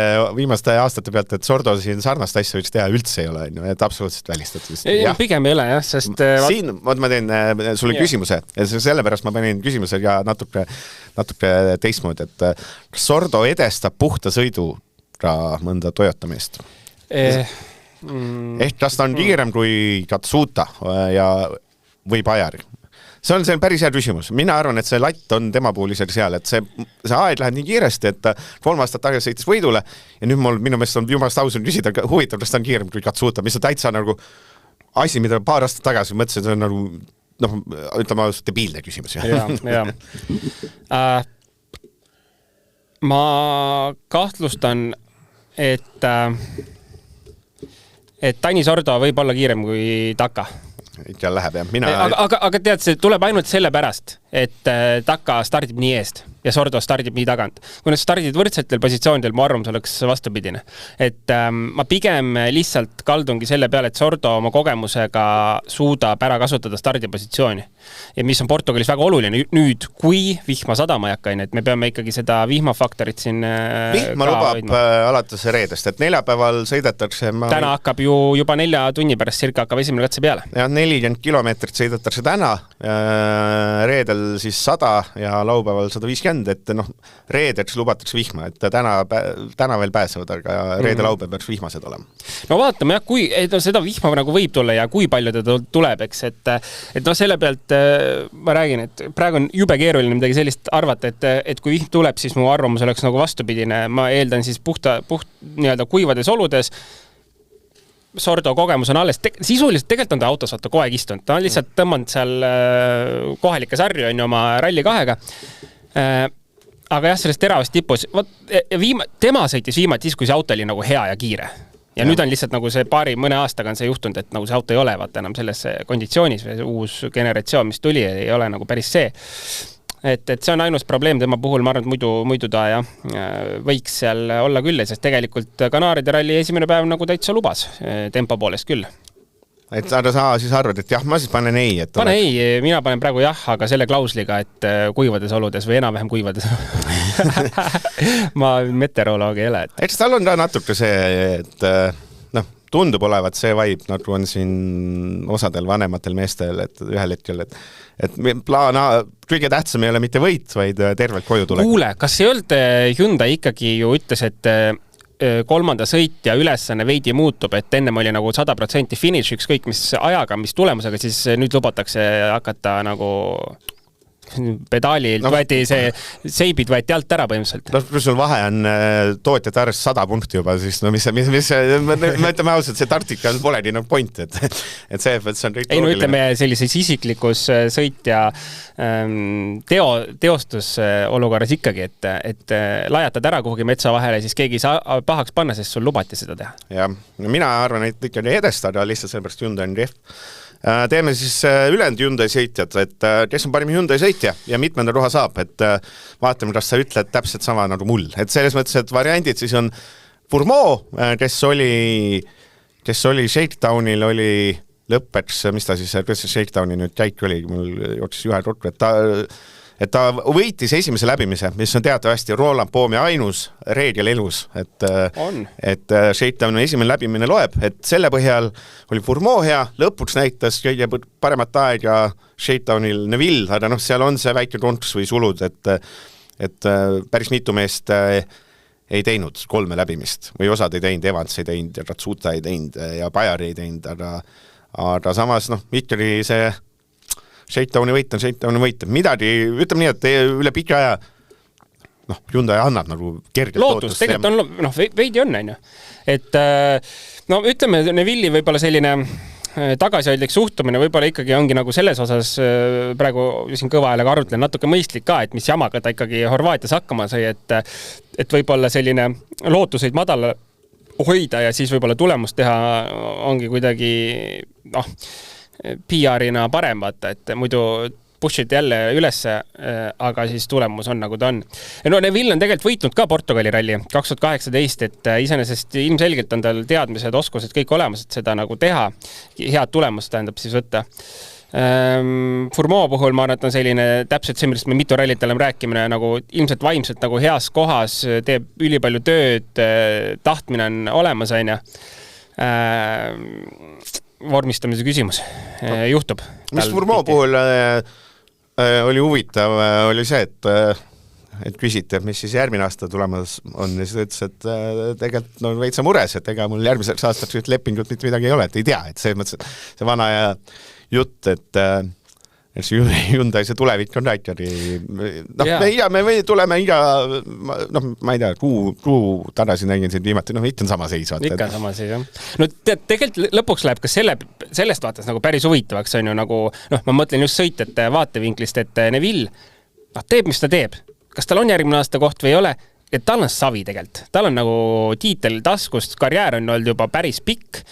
aastate pealt, et Sordo siin sarnast asja võiks teha üldse ei ole, et absoluutselt välistatud. Pigem ei ole, jah, sest siin ma teen sulle küsimuse, sellepärast ma panin küsimuse ka natuke teistmoodi, et Sordo edestab puhta sõiduga mõnda Toyota meest. Ehk kas ta on kiirem kui Katsuta või Bajari? See on päris hea küsimus. Mina arvan, et see latt on tema puhul isegi seal, et see aeg läheb nii kiiresti, et 3 aastat tagasi sõitis võidule ja nüüd minu meelest on jumalast ausun küsida, huvitav, kas ta on kiirem kui Katsuta, mis on täitsa nagu asi, mida paar aastat tagasi mõtlesin, see on nagu ütleme debiilne küsimus. Ma kahtlustan, et Tani Sordo võib olla kiirem kui Taka. Ikka läheb, jah. Aga tead, see tuleb ainult selle pärast, et Taka stardib nii eest ja Sordo stardib nii tagant. Kui nad stardid võrdsetel positsioonidel, mu arvamus oleks vastupidine. Et ma pigem lihtsalt kaldungi selle peale, et Sordo oma kogemusega suudab ära kasutada stardipositsiooni. Ja mis on Portugalis väga oluline nüüd, kui vihma sadama jakkain, et me peame ikkagi seda vihmafaktorit siin vihma lubab alates reedest, et neljapäeval sõidetakse täna hakkab ju juba 4 tunni pärast circa hakkab esimene katse peale. Ja 40 kilomeetrit sõidetakse täna, reedel siis 100 ja laupäeval 150, et noh, reedeks lubatakse vihma, et täna veel pääsevad, aga reede laupäev peaks vihmased olema. No vaatame jah, kui seda vihma nagu võib tulla ja kui palju ta tuleb, eks, et noh, selle pealt ma räägin, et praegu on jube keeruline midagi sellist arvata, et kui vihm tuleb, siis mu arvamus oleks nagu vastupidine, ma eeldan siis puht nii-öelda kuivades oludes. Sordo kogemus on alles, sisuliselt tegelikult on ta autos vaata kogu aeg istunud, ta on lihtsalt tõmmanud seal kohalike sarju on oma Rally 2-ga. Aga jah, sellest teravast tipus, tema sõitis viimati siis, kui see auto oli nagu hea ja kiire. Ja nüüd on lihtsalt nagu see mõne aastaga on see juhtunud, et nagu see auto ei ole vaata enam selles konditsioonis või uus generatsioon, mis tuli, ei ole nagu päris see. Et see on ainus probleem tema puhul, ma arvan, et muidu ta võiks seal olla küll, sest tegelikult Kanaaride ralli esimene päev nagu täitsa lubas tempo poolest küll. Et sa siis arvad, et jah, ma siis panen ei. Pane ei, mina panen praegu jah, aga selle klausliga, et kuivades oludes või enam-vähem kuivades. Ma meteoroloog ei ole. Eks tal on ka natuke see, et tundub olevat see vaib, nagu on siin osadel vanematel meestel, et ühel hetkel, et plaan kõige tähtsam ei ole mitte võit, vaid tervelt koju tulek. Kuule, kas ei olnud Hyundai ikkagi ju ütles, et kolmanda sõitja ülesanne veidi muutub, et ennem oli nagu 100% finish, ükskõik mis ajaga, mis tulemusega, siis nüüd lubatakse hakata nagu pedaalilt võeti seibid võeti alt ära põhimõtteliselt. No kui sul vahe on tootjate arvest 100 punkti juba, siis no mis me ütleme ausalt, see taktikal pole nii nagu point, et see on kõik ei, no ütleme sellises isiklikus sõitja teostus olukorras ikkagi, et lajatad ära kuhugi metsa vahele, siis keegi ei saa pahaks panna, sest sul lubati seda teha. Ja, no mina arvan, et ikkagi edestada lihtsalt sellepärast Hyundai on rehv. Teeme siis ülend Hyundai sõitjad, et kes on parim Hyundai sõitja ja mitmenda koha saab, et vaatame, kas sa ütled täpselt sama nagu mul. Et selles mõttes, et variandid siis on Fourmeau, kes oli Shakedownil, oli lõppeks, mis ta siis, kes Shakedowni nüüd käik oli, mul jooksis juhe ruttu, et ta võitis esimese läbimise, mis on teatavasti Roland Poomi ainus reegel elus, et Shakedowni esimene läbimine loeb, et selle põhjal oli Fourmeau hea, lõpuks näitas kõige paremat aega Shakedownil Neville, aga seal on see väike konks või sulud, et päris mitu meest ei teinud 3 läbimist või osad ei teinud, Evans ei teinud ja Ratsuta ei teinud ja Bayer ei teinud, aga samas ikkagi see Shakedowni võit, midagi, ütleme nii, et üle pika aja Hyundai annab nagu kergelt lootust. Tegelikult on, veidi on, ju. Et ütleme, Neville'i võib-olla selline tagasihoidlik suhtumine võib-olla ikkagi ongi nagu selles osas praegu siin kõva häälega arutlen natuke mõistlik ka, et mis jamaga ta ikkagi Horvaatias hakkama sai, et võib-olla selline lootuseid madala hoida ja siis võib-olla tulemust teha ongi kuidagi PR-ina parem vaata, et muidu push'id jälle ülesse, aga siis tulemus on nagu ta on. No Neville on tegelikult võitnud ka Portugali ralli 2018, et iseenesest ilmselgelt on tal teadmised, oskused kõik olemas, et seda nagu teha. Head tulemust tähendab siis võtta. Fourmeau puhul ma arvan, et on selline täpselt see, millest me mitu rallit oleme rääkimine nagu ilmselt vaimselt nagu heas kohas, teeb ülipalju tööd, tahtmine on olemas, aina. Vormistamise küsimus juhtub. Mis Fourmeau puhul oli huvitav, oli see, et küsiti, et mis siis järgmine aasta tulemas on ja siis ta ütles, et tegelikult veitsa mures, et ega mul järgmiseks aastaks lepingut mitte midagi ei ole, et ei tea, et see mõttes, see vana jutt, et Hyundai see tulevik on rääkjari. Me tuleme ma ei tea, kuu tagasi nägin siin viimati, ikka on sama seis. Ikka on sama seis, jah. No tegelikult lõpuks läheb ka sellest vaates nagu päris huvitavaks on ju nagu, ma mõtlen just sõitjate vaatevinklist, et Neville teeb, mis ta teeb. Kas tal on järgmine aasta koht või ei ole? et tal on savi tegelikult. Tal on nagu tiitel taskust, karjäär on olnud juba päris pikk.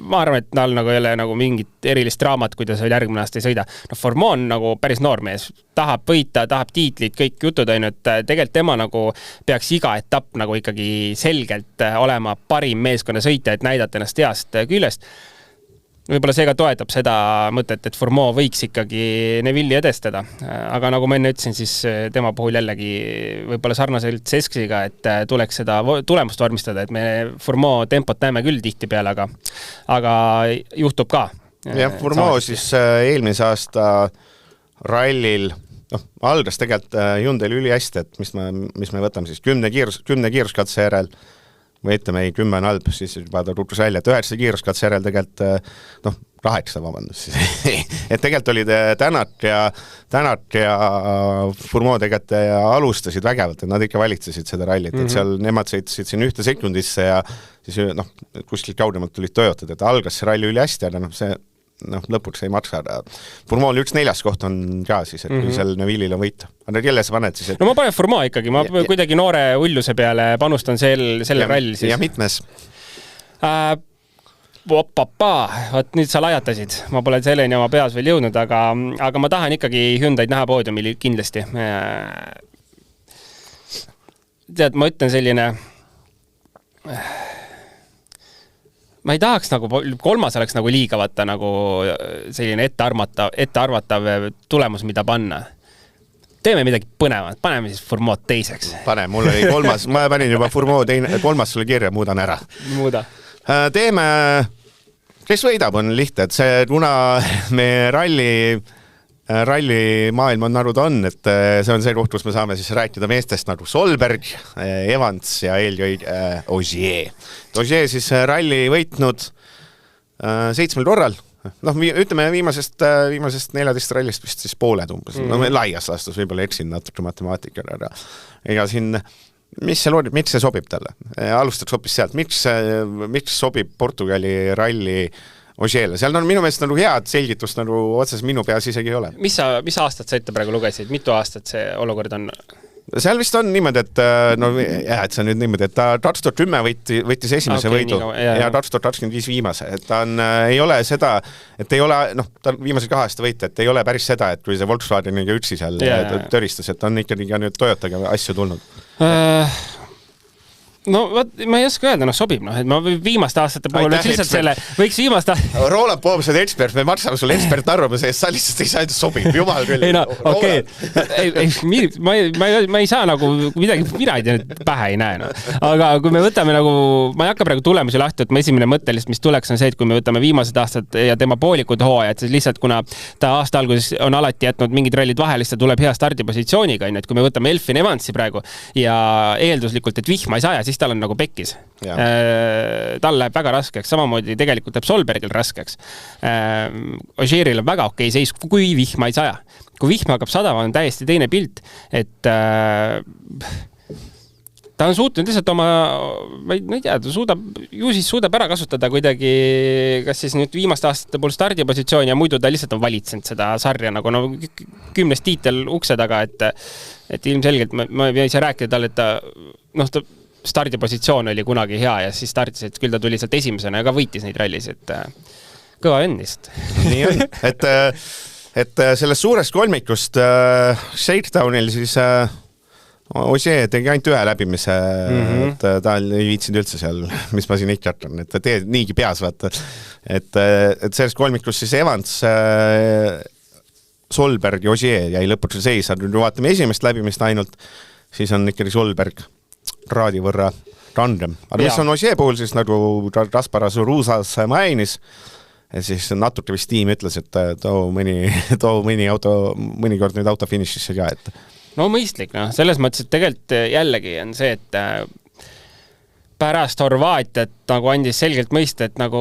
Ma arvan, et tal nagu ei ole nagu mingit erilist draamat, kuidas veel järgmine aasta ei sõida. No Formon on nagu päris noormees. Tahab võita, tahab tiitlit, kõik jutud ainult. Tegelikult tema nagu peaks iga etapp nagu ikkagi selgelt olema parim meeskonna sõitja, et näidata ennast heast küljest. Võib-olla see ka toetab seda mõtet, et Formon võiks ikkagi Neville'i edestada. Aga nagu ma enne ütlesin, siis tema puhul jällegi võib-olla sarnaselt Seskiga, et tuleks seda tulemust vormistada, et me Formon tempot näeme küll tihti peale, aga juhtub ka. Jah, Formon siis eelmise aasta rallil algas tegelikult Hyundai'l üli hästi, et mis me võtame siis 10 kiiruskatse järel või ütleme 10 halb, siis juba ta tutvus välja, et 9 kiiruskatse järel tegelikult 8, vabandust. Et tegelikult olid Tänat ja Formon tegelikult alustasid vägevalt, et nad ikka valitsesid seda rallit, et seal nemad sõitsid siin 1 sekundisse ja siis kuskilt kaudemalt tulid Toyotad, et algas see ralli üli hästi, aga see lõpuks ei maksa. Formon 1 4. koht on ka siis, et kui seal Neville'il on võita. Aga kelle sa paned siis? No ma panen Formon ikkagi, ma kuidagi noore ulluse peale panustan selle ralli siis. Ja mitmes? Vot nüüd sa lajatasid. Ma pole selleni oma peas veel jõudnud, aga ma tahan ikkagi Hyundai'd näha poodiumil kindlasti. Tead, ma ütlen selline... Ma ei tahaks nagu, 3. oleks nagu liiga vaata nagu selline ettearvatav tulemus, mida panna. Teeme midagi põnevat, paneme siis Formon 2. Pane, mul oli 3. ma panin juba Formon 3. sulle kirja, muudan ära. Muuda. Teeme, kes võidab, on lihtne, et see, kuna me ralli maailm on nagu ta on, et see on see koht, kus me saame siis rääkida meestest nagu Solberg, Evans ja eelkõige Ogier. Ogier siis ralli võitnud 7 korral. Ütleme viimasest 14 rallist vist siis pooled umbes. Laias laastus võib-olla eksin natuke matemaatikale. Ega siin, miks see sobib talle? Alustaks hoopis sealt. Miks sobib Portugali ralli Ogier'le? Seal on minu meelest nagu head selgitust nagu otsas minu peas isegi ei ole. Mis aastat sa ette praegu lugesid? Mitu aastat see olukord on? Seal vist on niimoodi, et et see on nüüd niimoodi, et ta 2010 võttis esimese võidu ja 2025 viimase. Et ta ei ole seda, et ei ole, ta viimase 2 aasta võita, et ei ole päris seda, et kui see Volkswageniga üksi seal töristas, et on ikkagi ka nüüd Toyotaga asju tulnud. No ma ei oska öelda, sobib, et ma viimaste aastate puhul võiks viimast Roland Poomsed ekspert, me maksame sulle ekspert arvamuse eest, sa lihtsalt ei saa, et sobib, jumal küll. Ei okei. Ma ei saa nagu midagi, mina ei tea, pähe ei näe. Aga kui me võtame nagu, ma ei hakka praegu tulemusi lahti, et ma esimene mõte lihtsalt, mis tuleks on see, et kui me võtame viimased aastad ja tema poolikud hooajad, siis lihtsalt kuna ta aasta alguses on alati jätnud mingid rallid vahel, siis ta tuleb hea stardipositsiooniga, et kui me võtame Elfin Evansi praegu ja eelduslikult, et vihma ei saja, siis tal on nagu pekkis. Tal läheb väga raskeks, samamoodi tegelikult läheb Solbergil raskeks. Ogier'il on väga okei seis, kui vihma ei saja. Kui vihma hakkab sadama, on täiesti teine pilt, et ta on suutnud lihtsalt oma, ma ei tea, ju siis suudab ära kasutada kuidagi, kas siis nüüd viimaste aastate puhul stardipositsiooni ja muidu ta lihtsalt on valitsenud seda sarja nagu 10 tiitel ukse taga, et ilmselgelt ma ei saa rääkida talle, et ta stardipositsioon oli kunagi hea ja siis startis, et küll ta tuli sealt esimesena ja ka võitis neid rallis, et kõva õnnist. Nii on, et sellest suurest kolmikust Shakedownil siis Ogier tegi ainult 1 läbimise, et ta ei viitsinud üldse seal, mis ma siin ikka hakkan, et ta teed niigi peas, vaata. Et sellest kolmikust siis Evans, Solberg ja Ogier jäi lõpuks seisa. Nüüd vaatame esimest läbimist ainult, siis on ikkagi Solberg raadi võrra randem. Aga mis on Ogier puhul siis nagu Rasparas Ruusas mainis, et siis natuke vist tiim ütles, et too mõni auto, mõnikord nüüd auto finišisse ka, et no mõistlik, selles mõttes, et tegelikult jällegi on see, et pärast Horvaatiat nagu andis selgelt mõista, et nagu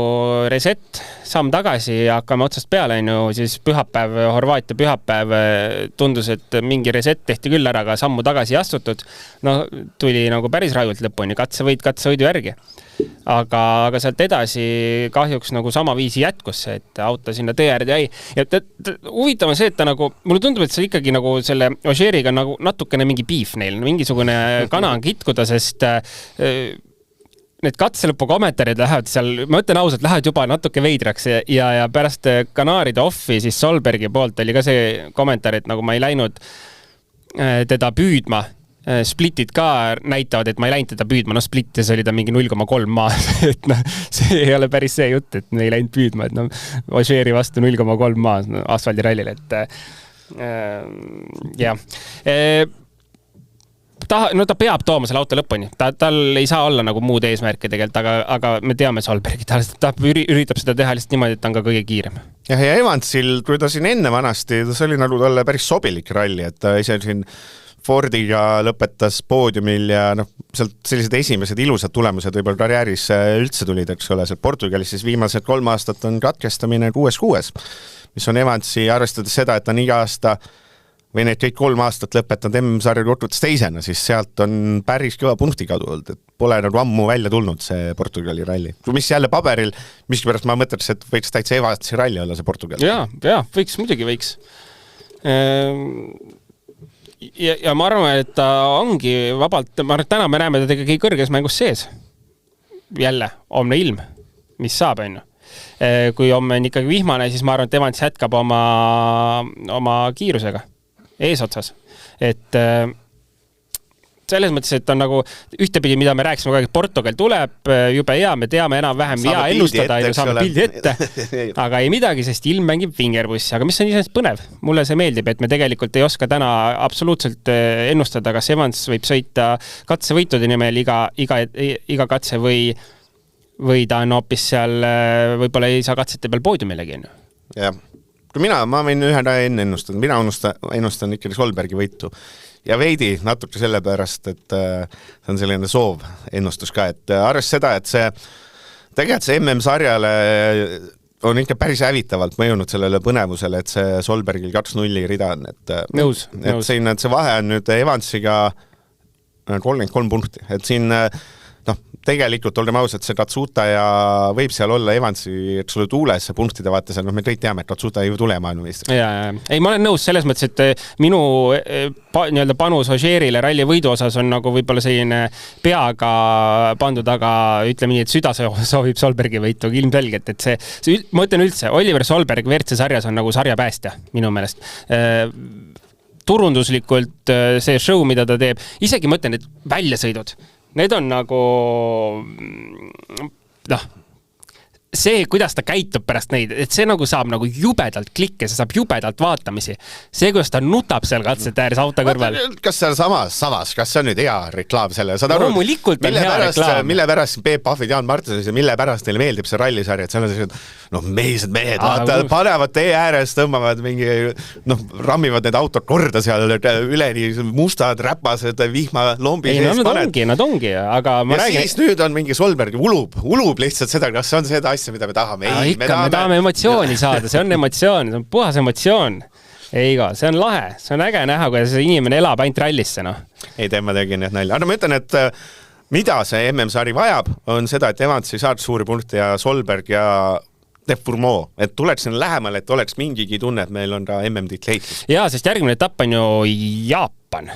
reset, samm tagasi ja hakkame otsast peale, siis pühapäev, Horvaatia pühapäev tundus, et mingi reset tehti küll ära, aga sammu tagasi astutud. No tuli nagu päris rajult lõpuni, katsevõidu järgi. Aga sealt edasi kahjuks nagu sama viisi jätkus see, et auto sinna tee äärde jäi. Ja huvitav on see, et ta nagu, mulle tundub, et see ikkagi nagu selle Ožeeriga nagu natukene mingi piif neil, mingisugune kana on kitkuda, sest need katselõpu kommentaarid lähevad seal, ma ütlen ausalt, lähevad juba natuke veidraks ja pärast Kanaaride offi siis Solbergi poolt oli ka see kommentaar, et nagu ma ei läinud teda püüdma. Splittid ka näitavad, et ma ei läinud teda püüdma, no splittis oli ta mingi 0,3 maas, et no, see ei ole päris see jutt, et me ei läinud püüdma, et no Ožeeri vastu 0,3 maas asfaldirallil, et jah. Ta peab tooma selle auto lõpuni. Tal ei saa olla nagu muud eesmärke tegelikult, aga me teame Solbergi. Ta üritab seda teha lihtsalt niimoodi, et ta on ka kõige kiirem. Ja Evansil, kui ta siin enne vanasti, see oli nagu talle päris sobilik ralli, et ta ise siin Fordiga lõpetas poodiumil ja sealt sellised esimesed ilusad tulemused võib-olla karjääris üldse tulid, eks ole, seal Portugalis siis viimased 3 aastat on katkestamine 6-6, mis on Evansi arvestades seda, et on iga aasta või need kõik 3 aastat lõpetanud MM-sarja kokkuvõttes teisena, siis sealt on päris kõva punkti kadu olnud, et pole nagu ammu välja tulnud see Portugali ralli. Mis jälle paberil, miskipärast ma mõtlesin, et võiks täitsa Evansi ralli olla see Portugal. Ja, võiks, muidugi võiks. Ja ma arvan, et ta ongi vabalt, ma arvan, et täna me näeme ta tegelikult kõrges mängus sees. Jälle, homne ilm, mis saab enne. Kui homme on ikkagi vihmane, siis ma arvan, et Evans jätkab oma kiirusega eesotsas. Et selles mõttes, et on nagu ühtepidi, mida me rääkisime kogu aeg, Portugal tuleb jube hea, me teame enam-vähem hea ennustada ja saame pildi ette, aga ei midagi, sest ilm mängib vingerbussi, aga mis on iseenesest põnev? Mulle see meeldib, et me tegelikult ei oska täna absoluutselt ennustada, kas Evans võib sõita katsevõitude nimel iga katse või ta on hoopis seal, võib-olla ei saa katsete peal poodiumilegi. Jah, kui ma võin ühe enne ennustada, mina ennustan ikkagi Solbergi võitu. Ja veidi natuke selle pärast, et see on selline soov ennustus ka, et arvest seda, et tegelikult see MM-sarjale on ikka päris hävitavalt mõjunud sellele põnevusele, et see Solbergil 2-0 rida on, et see vahe on nüüd Evansiga 33 punkti, et siin tegelikult olgem ausad, see Katsuta ja võib seal olla Evansi, eks ole, tuules punktide vaata seal, me kõik teame, et Katsuta ei tule maailmameistri. Ei, ma olen nõus selles mõttes, et minu panus Ožeerile ralli võidu osas on nagu võib-olla selline peaga pandud, aga ütleme nii, et süda soovib Solbergi võitu ilmselgelt, et see ma ütlen üldse, Oliver Solberg WRC sarjas on nagu sarjapäästja minu meelest. Turunduslikult see show, mida ta teeb, isegi ma ütlen, et väljasõidud. Need on nagu, see, kuidas ta käitub pärast neid, et see nagu saab nagu jubedalt klikke, see saab jubedalt vaatamisi. See, kuidas ta nutab seal katsete ääres auto kõrval. Kas seal samas, kas see on nüüd hea reklaam selle? Loomulikult on hea reklaam. Mille pärast Peep Pahvid, Jaan Martens ja mille pärast neile meeldib see rallisari, et seal on sellised, mehed, panevad tee ääres, tõmbavad mingi, rammivad need autod korda seal üleni mustad, räpased, vihma, lombi sees paned. Nad ongi, aga ma räägin. Ja siis nüüd on mingi Solberg, ulub lihtsalt seda, kas see on seda asja, mida me tahame. Me tahame emotsiooni saada, see on emotsioon, see on puhas emotsioon. Eiga, see on lahe, see on äge näha, kuidas see inimene elab ainult rallisse. Ei tea, ma tegin need nalja. Aga ma ütlen, et mida see MM-sari vajab, on seda, et Evans ei saada suuri punkte ja Solberg ja Defourmeau, et tuleks sinna lähemale, et oleks mingigi tunne, et meil on ka MM-titl heitud. Jaa, sest järgmine etapp on ju Jaapan,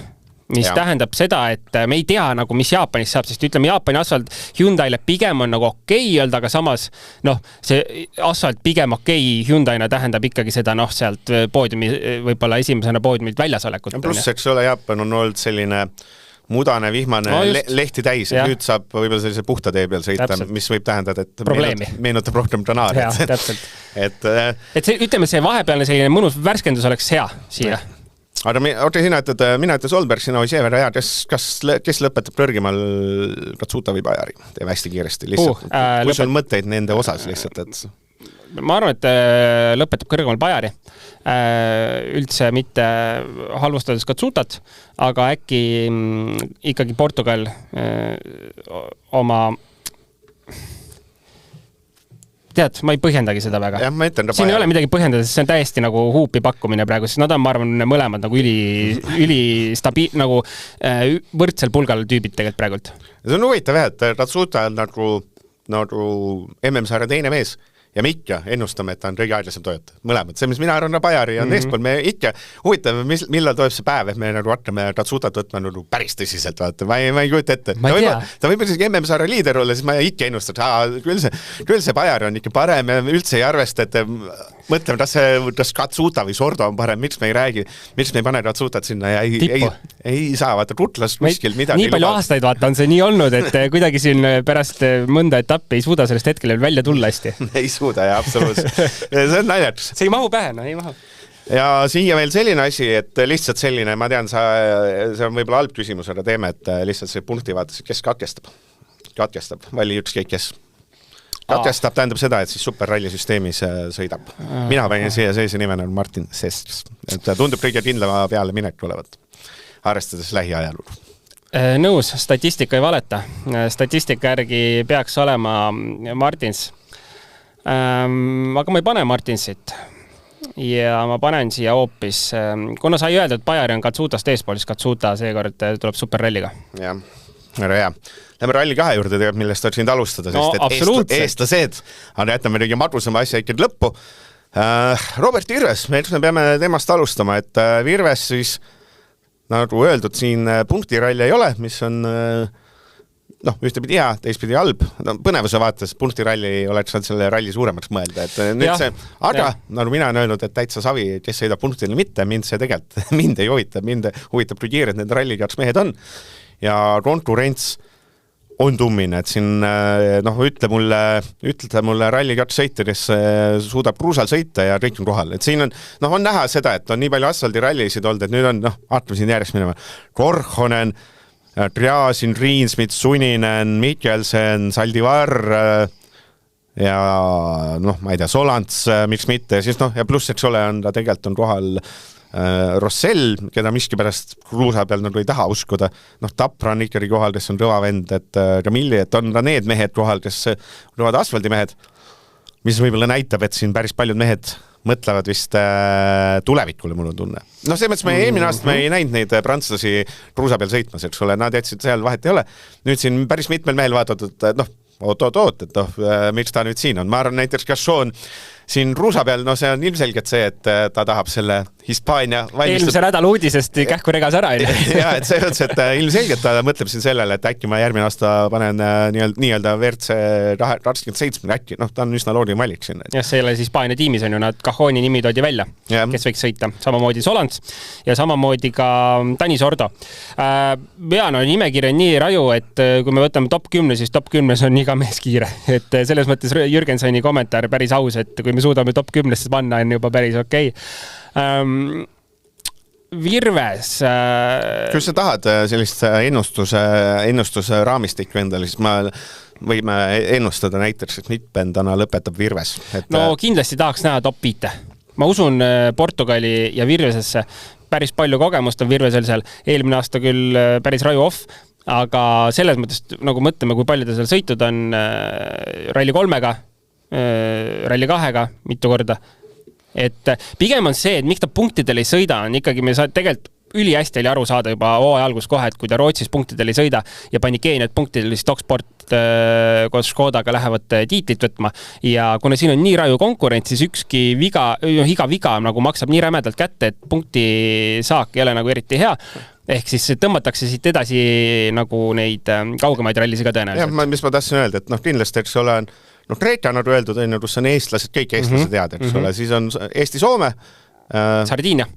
mis tähendab seda, et me ei tea, nagu, mis Jaapanis saab, sest ütleme, Jaapani asfalt Hyundaile pigem on nagu okei öelda, aga samas see asfalt pigem okei Hyundaina tähendab ikkagi seda sealt poodiumi, võib-olla esimesena poodiumilt väljasolekut. Pluss, eks ole, Jaapan on olnud selline mudane, vihmane, lehti täis, et nüüd saab võib-olla sellise puhta tee peal sõita, mis võib tähendada, et meenutab rohkem Granada. Et see, ütleme, see vahepealne selline mõnus värskendus oleks hea siia. Aga mina ütlen Solberg, sina Ožee väga hea, kes lõpetab kõrgimal Katsuta või Bajari? Teeme hästi kiiresti lihtsalt. Kui sul mõtteid nende osas lihtsalt, et ma arvan, et lõpetab kõrgemal Bajari. Üldse mitte halvustades Katsutat, aga äkki ikkagi Portugal oma... Tead, ma ei põhjendagi seda väga. Ja, siin ei ole midagi põhjendada, sest see on täiesti nagu huupi pakkumine praegu, sest nad on, ma arvan, mõlemad nagu nagu võrdsel pulgal tüübid tegelikult praegult. See on huvitav, et Katsuta on nagu MM-sarja teine mees ja me ikka ennustame, et ta on kõige aeglasem toetajad. Mõlemad. See, mis mina arvan, Bajari on eespool, me ikka huvitav, millal toeb see päev, et me nagu hakkame Katsutat võtma nagu päris tõsiselt. Vaata. Ma ei kujuta ette. Ta võib isegi MM-sarja liider olla, siis ma ikka ennustan, küll see Bajari on ikka parem ja üldse ei arvesta, et mõtleme, kas Katsuta või Sordo on parem, miks me ei räägi, miks me ei pane Katsutat sinna ja ei saa, vaata, Rutlas kuskil midagi. Nii palju aastaid vaata on see nii olnud, et kuidagi siin pärast mõnda etappi ei suuda sellest hetkel välja tulla hästi. Ei suuda, ja absoluutselt. See on naljatus. See ei mahu pähe, ei mahu. Ja siia veel selline asi, et lihtsalt selline, ma tean, see on võib-olla halb küsimus, aga teeme, et lihtsalt see punkti vaatas, kes katkestab, vali ükskõik kes. Katkestab tähendab seda, et siis superrallisüsteemis sõidab. Mina panin siia seise nimena Martin Sestris. Et tundub kõige kindlama peale minek olevat, arvestades lähiajalul. Nõus, statistika ei valeta. Statistika järgi peaks olema Martins. Aga ma ei pane Martinsit ja ma panen siia hoopis, kuna sai öelda, et Bajari on Katsutast eespool, siis Katsuta seekord tuleb superralliga. Jah, ära hea. Lähme ralli 2 juurde tegelikult, millest oleks võinud alustada, sest et eestlased, aga jätame kõige madusama asja ikkagi lõppu. Robert Virves, me peame temast alustama, et Virves siis, nagu öeldud, siin punktiralli ei ole, mis on ühtepidi hea, teistpidi halb. Põnevuse vaates punktiralli oleks selle ralli suuremaks mõelda. Et nüüd see, aga nagu mina olen öelnud, et täitsa savi, kes sõidab punktile mitte, mind see tegelikult mind ei huvita, mind huvitab, kui kiired need rallikats mehed on. Ja konkurents on tummine, et siin ütle mulle rallikats sõita, kes suudab kruusal sõita ja kõik on kohal. Et siin on näha seda, et on nii palju asfaldirallisid olnud, et nüüd on, vaatame siin järjest minema. Korhonen, Triasin, Riinsmit, Suninen, Mikkelsen, Saldivar ja ma ei tea, Solants, miks mitte, ja siis ja pluss, eks ole, ta tegelikult on kohal Rossell, keda miski pärast kruusa peal ei taha uskuda. Tapra on ikkagi kohal, kes on kõva vend, et Camilli, et on need mehed kohal, kes olevad asfaldimehed, mis võib-olla näitab, et siin päris paljud mehed mõtlevad vist tulevikule, mul on tunne. See mõttes eelmine aasta me ei näinud neid prantslasi kruusa peal sõitmas, eks ole, nad jätsid seal vahet ei ole. Nüüd siin päris mitmel mehel vaadatud, et oot, miks ta nüüd siin on. Ma arvan näiteks Gasson siin kruusa peal, see on ilmselgelt see, et ta tahab selle Hispaania eelmise nädala uudisest kähku regas ära. Ja, et see mõttes, et ilmselgelt ta mõtleb siin sellele, et äkki ma järgmine aasta panen nii-öelda WRC 27 äkki, ta on üsna loogiline valik siin. Ja selles Hispaania tiimis on ju, nad Cajone'i nimi toodi välja, kes võiks sõita. Samamoodi Solants ja samamoodi ka Dani Sordo. Nimekiri on nii raju, et kui me võtame top 10, siis top 10 on iga mees kiire. Et selles mõttes Jürgensoni kommentaar päris aus, et kui me suudame top 10 panna, on juba päris okei. Virves. Kui sa tahad sellist ennustuse raamistikku endale, siis võime ennustada näiteks, et Nitpen täna lõpetab Virves. Kindlasti tahaks näha top 5. Ma usun Portugali ja Virvesesse. Päris palju kogemust on Virvesel seal. Eelmine aasta küll päris raju off, aga selles mõttes, nagu mõtleme, kui palju ta seal sõitud on ralli 3-ga, ralli 2-ga mitu korda. Et pigem on see, et miks ta punktidel ei sõida, on ikkagi me tegelikult ülihästi oli aru saada juba hooaja algus kohe, et kui ta Rootsis punktidel ei sõida ja pani Keeniat punktidel, siis Talksport koos Škodaga lähevad tiitlit võtma ja kuna siin on nii raju konkurents, siis iga viga nagu maksab nii rämedalt kätte, et punkti saak ei ole nagu eriti hea. Ehk siis tõmmatakse siit edasi nagu neid kaugemaid rallisi ka tõenäoliselt. Ja, mis ma tahtsin öelda, et kindlasti, eks ole, Kreeka nagu öeldud, kus on eestlased, kõik eestlased head, eks ole, siis on Eesti-Soome. Sardiinia.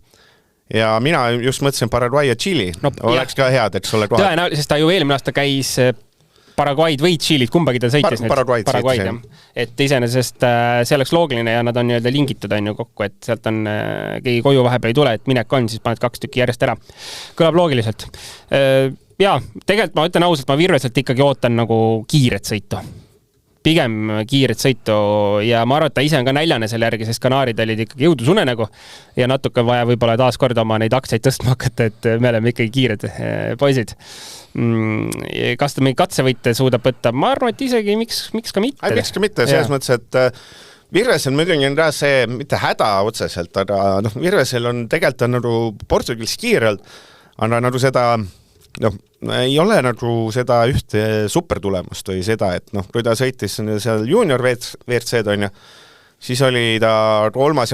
Ja mina just mõtlesin Paraguay ja Chili. Oleks ka head, eks ole kohal. Tõenäoliselt, sest ta ju eelmine aasta käis Paraguayd või Chilit, kumbagi ta sõitis Paraguayd. Et iseenesest see oleks loogiline ja nad on nii-öelda lingitud on ju kokku, et sealt on keegi koju vahepeal ei tule, et minek on, siis paned 2 tükki järjest ära. Kõlab loogiliselt. Ja, tegelikult ma ütlen ausalt, ma Virveselt ikkagi ootan nagu kiiret sõitu. pigem kiiret sõitu ja ma arvan, et ta ise on ka näljane selle järgi, sest kanaarid olid ikkagi jõudusunenägu ja natuke vaja võib-olla taas kord oma neid aktsiaid tõstma hakata, et me oleme ikkagi kiired poisid. Kas ta mingi katsevõite suudab võtta? Ma arvan, et isegi miks ka mitte. Miks ka mitte, selles mõttes, et Virvesel muidugi on see mitte häda otseselt, aga Virvesel on tegelikult nagu Portugalis kiirelt, aga nagu seda, ei ole nagu seda ühte supertulemust või seda, et kui ta sõitis seal junior WRC-d on ju, siis oli ta kolmas,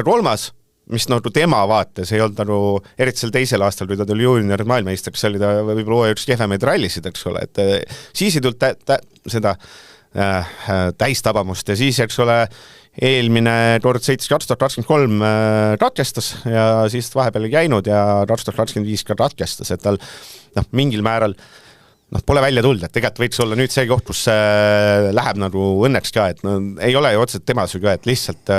mis nagu tema vaates ei olnud nagu, eriti seal teisel aastal, kui ta tuli junior maailmeistriks, oli ta võib-olla üks kehvemaid rallisid, eks ole, et siis ei tulnud seda täistabamust ja siis, eks ole, eelmine kord sõitis 2023 katkestas ja siis vahepeal ei käinud ja 2025 ka katkestas, et tal mingil määral pole välja tulnud, et tegelikult võiks olla nüüd see koht, kus läheb nagu õnneks ka, et ei ole ju otseselt tema süü ka, et lihtsalt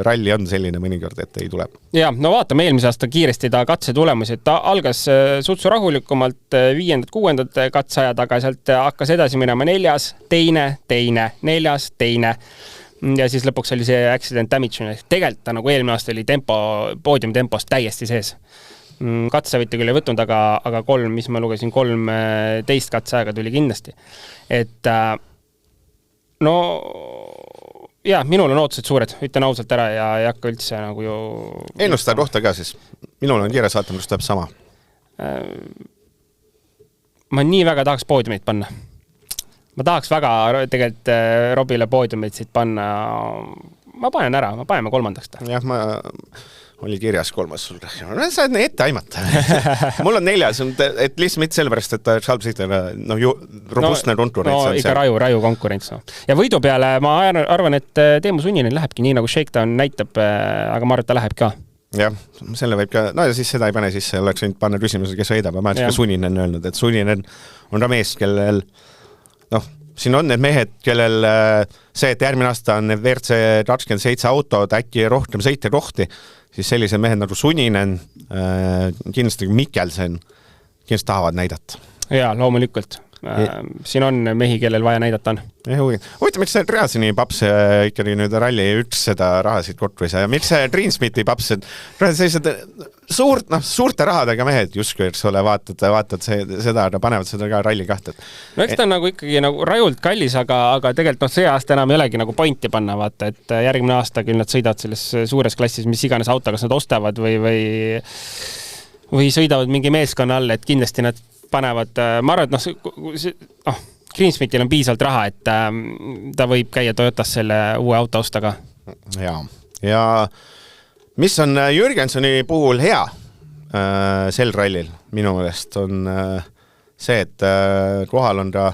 ralli on selline mõnikord, et ei tule. Ja, vaatame eelmise aasta kiiresti ta katse tulemusi, et ta algas sutsu rahulikumalt 5.–6. katseaja taga, sealt hakkas edasi minema 4., 2., 4., 2. ja siis lõpuks oli see accident damage, tegelikult ta nagu eelmine aasta oli poodiumi tempost täiesti sees. Katsevõite küll ei võtnud, aga 3, mis ma lugesin, 13 katseaega tuli kindlasti. Et minul on ootused suured, ütlen ausalt ära ja ei hakka üldse nagu ju... Ennustada kohta ka siis. Minul on kiire saatan, kus tuleb sama. Ma nii väga tahaks poodiumit panna. Ma tahaks väga tegelikult Robile poodiumit siit panna. Ma panen ära, ma paneme 3. Jah, oli kirjas 3. sul. Sa oled ette aimata. Mul on 4, et lihtsalt mitte sellepärast, et halb sõita robustne konkurents. Ikka raju konkurents. Ja võidu peale ma arvan, et Teemu Sunninen lähebki nii, nagu Shakedown näitab, aga ma arvan, et ta läheb ka. Jah, selle võib ka, ja siis seda ei pane sisse, oleks võinud panna küsimusele, kes võidab, ma olen ka Sunninen öelnud, et Sunninen on ka mees, kellel siin on need mehed, kellel see, et järgmine aasta on WRC 27 autod, äkki rohkem sõitja kohti, siis sellised mehed nagu Sunninen, kindlasti Mikkelsen, kindlasti tahavad näidata. Jaa, loomulikult. Siin on mehi, kellel vaja näidata on. Huvitav, miks see Triasini paps ikkagi nüüd ralli 1 seda rahasid kokku ei saa ja miks see Greensmiti paps sellised suurte rahadega mehed justkui, eks ole, vaatad seda, aga panevad seda ka ralli 2. No eks ta on nagu ikkagi nagu rajult kallis, aga tegelikult see aasta enam ei olegi nagu pointi panna, vaata, et järgmine aasta küll nad sõidavad selles suures klassis, mis iganes auto, kas nad ostavad või sõidavad mingi meeskonna all, et kindlasti nad panevad, ma arvan, et Greensmitil on piisavalt raha, et ta võib käia Toyotas selle uue auto ostaga. Ja mis on Jürgensoni puhul hea sel rallil minu meelest on see, et kohal on ta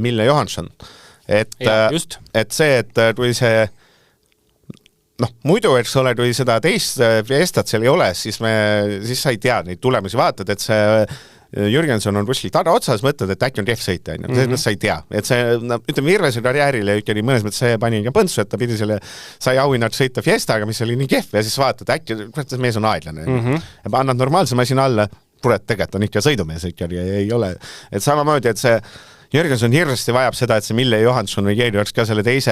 Mille Johansson. Et see, et kui see muidu, eks ole, kui seda teist Fiestat seal ei ole, siis sa ei tea neid tulemusi vaatad, et see Jürgenson on kuskil taga otsas, mõtled, et äkki on kehv sõita, selles mõttes sa ei tea. Et see, ütleme, Virvese karjäärile ikkagi mõnes mõttes see pani ka põntsu, et ta pidi sai auhinnad sõita Fiestaga, mis oli nii kehv ja siis vaatad, äkki mees on aeglane. Ja annad normaalse masina alla, tegelikult on ikka sõidumees ikkagi, ei ole. Et samamoodi, et see Jürgenson hirmsasti vajab seda, et see Mille Johansson või keegi oleks ka selle teise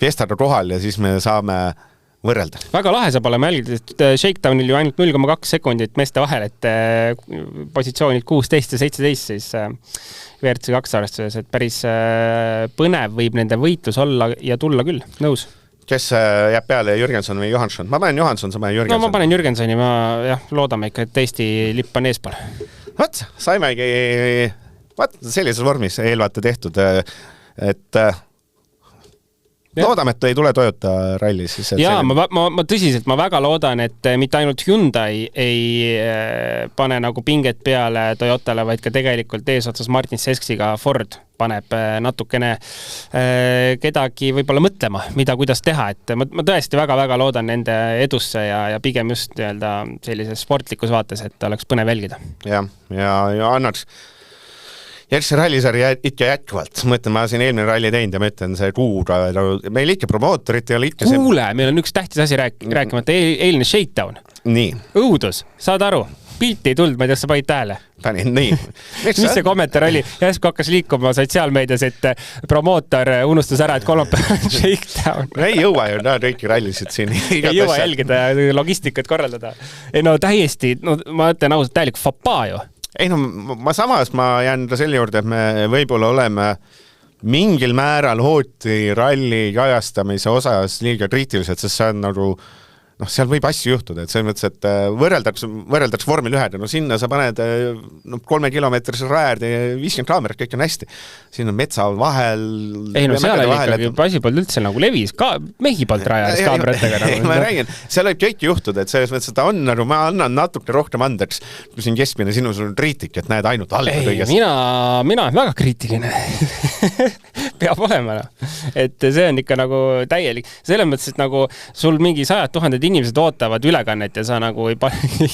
Fiestaga kohal ja siis me saame võrrelda. Väga lahe saab olema jälgida, et Shakedownil ju ainult 0,2 sekundit meeste vahel, et positsioonid 16 ja 17 siis WRC 2 arvestuses, et päris põnev võib nende võitlus olla ja tulla küll, nõus. Kes jääb peale, Jürgenson või Johansson? Ma panen Johansson, sa panen Jürgenson. No ma panen Jürgensoni, loodame ikka, et Eesti lipp on eespool. Saimegi sellises vormis eelvaata tehtud, et loodame, et ei tule Toyota ralli siis. Jaa, ma tõsiselt, ma väga loodan, et mitte ainult Hyundai ei pane nagu pinget peale Toyotale, vaid ka tegelikult eesotsas Martin Sesksiga Ford paneb natukene kedagi võib-olla mõtlema, kuidas teha, et ma tõesti väga-väga loodan nende edusse ja pigem just sellises sportlikus vaates, et oleks põnev jälgida. Ja annaks Järgse rallisari ikka jätkuvalt. Mõtlen, ma siin eelmine ralli teinud ja mõtlen see kuuga. Meil ikka promootorit ei ole ikka Kuule, meil on üks tähtis asi rääkimata. Eelne Shakedown. Nii. Õudus, saad aru? pilti ei tulnud, ma ei tea, sa panid tähele. Panin, nii. Mis see kommentaar oli? Järsku hakkas liikuma sotsiaalmeedias, et promootor unustas ära, et kolmapäeval on shakedown. Ei jõua ju, kõiki rallisid siin. Ei jõua jälgida ja logistikat korraldada. Ei no täiesti, ma ütlen ausalt, täielik fapaa ju. Ei no, ma jään selle juurde, et me võib-olla oleme mingil määral Hooti ralli kajastamise osas liiga kriitilised, sest see on nagu seal võib asju juhtuda, et selles mõttes, et võrreldaks vormel 1, no sinna sa paned 3 kilomeetrise raäärdä ja 50 kaamerat, kõik on hästi. Siin on metsa vahel. Ei no seal oli ikkagi asi poolt üldse nagu levis, mehi poolt raäärdis kaameratega. Ei, ma räägin, seal võib kõik juhtuda, et selles mõttes, et ta on nagu, ma annan natuke rohkem andeks, kui siin keskmine sinu sul on kriitik, et näed ainult halba kõigest. Mina olen väga kriitiline. Peab olema. Et see on ikka nagu täielik. Selles mõttes, et nagu sul mingi 100 000 inimesed ootavad ülekannet ja sa nagu ei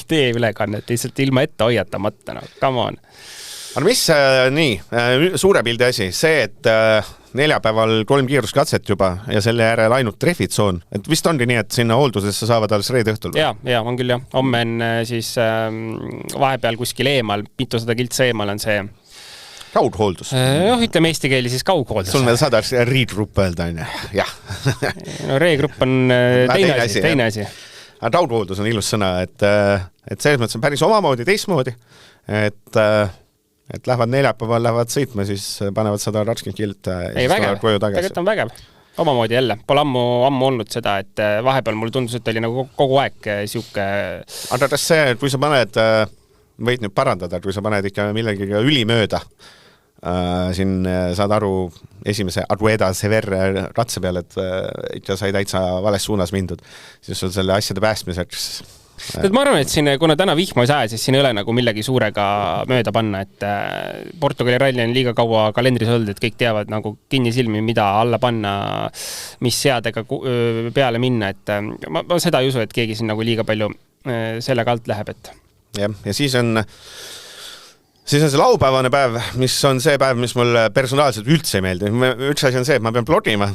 tee ülekannet lihtsalt ilma ette hoiatamata. No, come on. Aga mis suure pildi asi, see, et neljapäeval 3 kiiruskatset juba ja selle järel ainult trefitsoon, et vist ongi nii, et sinna hooldusesse saavad alles reede õhtul? Ja, on küll jah. Homme on siis vahepeal kuskil eemal, 200 kiltsa eemal on see kaudhooldus. Ütleme eesti keeli siis kaudhooldus. Sul me saadaks Reed-grupp öelda, on jah. No Reed-grupp on teine asi. Aga kaudhooldus on ilus sõna, et selles mõttes on päris omamoodi, teistmoodi, et lähevad neljapäeval, lähevad sõitma, siis panevad 120 kilt ja siis tulevad koju tagasi. Tegelikult on vägev. Omamoodi jälle. Pole ammu olnud seda, et vahepeal mulle tundus, et oli nagu kogu aeg siuke... Aga kas see, kui sa paned, võid nüüd parandada, kui sa paned ikka millegiga ülimööda, siin saad aru esimese Argueda Sever ratse peal, et ikka sai täitsa vales suunas mindud, siis sul selle asjade päästmiseks. Ma arvan, et siin, kuna täna vihma ei saa, siis siin ei ole nagu millegi suurega mööda panna, et Portugali ralli on liiga kaua kalendris olnud, et kõik teavad nagu kinni silmi, mida alla panna, mis seadega peale minna, et ma seda ei usu, et keegi siin nagu liiga palju sellega alt läheb, et ja siis on see laupäevane päev, mis on see päev, mis mul personaalselt üldse ei meeldi. Üks asi on see, et ma pean blogima,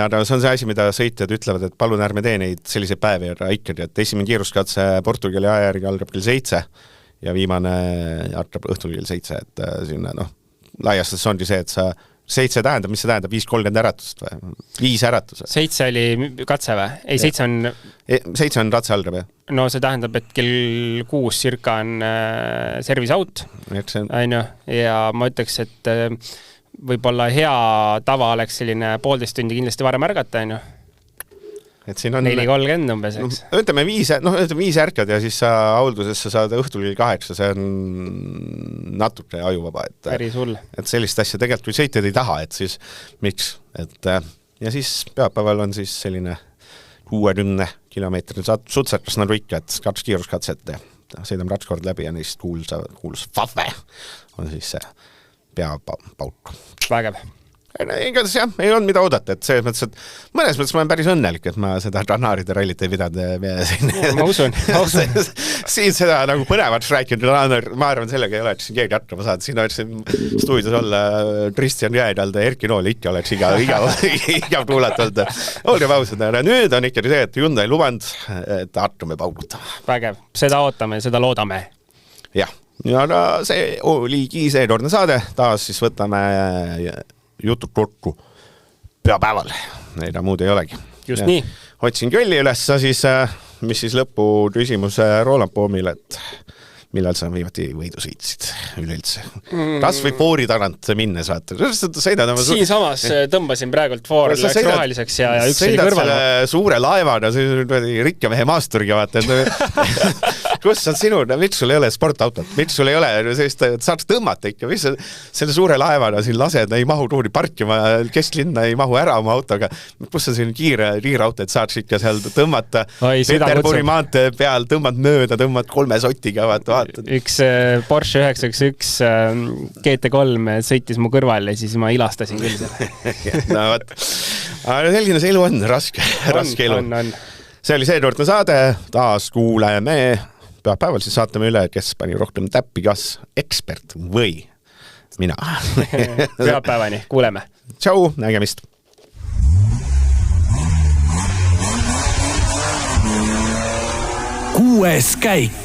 aga see on see asi, mida sõitjad ütlevad, et palun ärme tee neid selliseid päevi, aga ikkagi, et esimene kiiruskatse Portugali ajärgi algab kell 7 ja viimane algab õhtul kell 7, et sinna laiastas ongi see, et sa 7 tähendab, mis see tähendab? 5.30 äratust või? 5 äratust? 7 oli katse või? Ei, 7 on... 7 on ratse algab, jah? No see tähendab, et kell 6 circa on service out. Ja ma ütleks, et võib-olla hea tava oleks selline 1,5 tundi kindlasti varem ärgata, et siin on 4.30 umbes, eks. Ütleme 5 ärkad ja siis sa hooldusesse saad õhtul kell 8, see on natuke ajuvaba, et sellist asja tegelikult kui sõitjad ei taha, et siis miks, et ja siis peapäeval on siis selline 60 kilomeetri sutsakas nagu ikka, et 2 kiiruskatset ja sõidame 2 kord läbi ja neist kuulus Fafve on siis see peapauk. Vägev. Igatahes jah, ei olnud mida oodata, et selles mõttes, et mõnes mõttes ma olen päris õnnelik, et ma seda Granaaride rallit ei pidanud ma usun. Siin seda nagu põnevat rääkinud, ma arvan, sellega ei oleks keegi hakkama saada, siin oleks stuudios olla Kristjan Jäädald ja Erki Nool, ikka oleks igav kuulata olnud. Olge pausad, nüüd on ikka see, et Hyundai luband, et hakkame paugutama. Vägev, seda ootame, seda loodame. Jah, ja see oligi seekordne saade, taas siis võtame jutud kokku peapäeval. Neile muud ei olegi. Just nii. Otsin Kölli üles, siis, mis siis lõpu küsimus Roland Poomile, et millal sa viimati võidu sõitsid üleüldse. Kas või foori tagant minnes, vaata. Siin samas tõmbasin praegult foor, läks roheliseks ja üks oli kõrval. Sõidad selle suure laevana, rikkamehe maasturiga, vaata. Kus on sinu, miks sul ei ole sportautot? Miks sul ei ole sellist, et saaks tõmmata ikka, mis selle suure laevana siin lased, ei mahu tuuri parkima, kesklinna ei mahu ära oma autoga. Kus on selline kiire auto, et saaks ikka seal tõmmata Peterburi maantee peal, tõmbad mööda, tõmbad 3 sotiga, vaata. Üks Porsche 911 GT3 sõitis mu kõrval ja siis ma ilastasin küll selle. No võt. Aga selline see elu on, raske elu. See oli seekordne saade, taas kuuleme päeval siis saatame üle, kes pani rohkem täppi, kas ekspert või mina. Peapäevani, kuuleme. Tšau, nägemist. Kuues käik.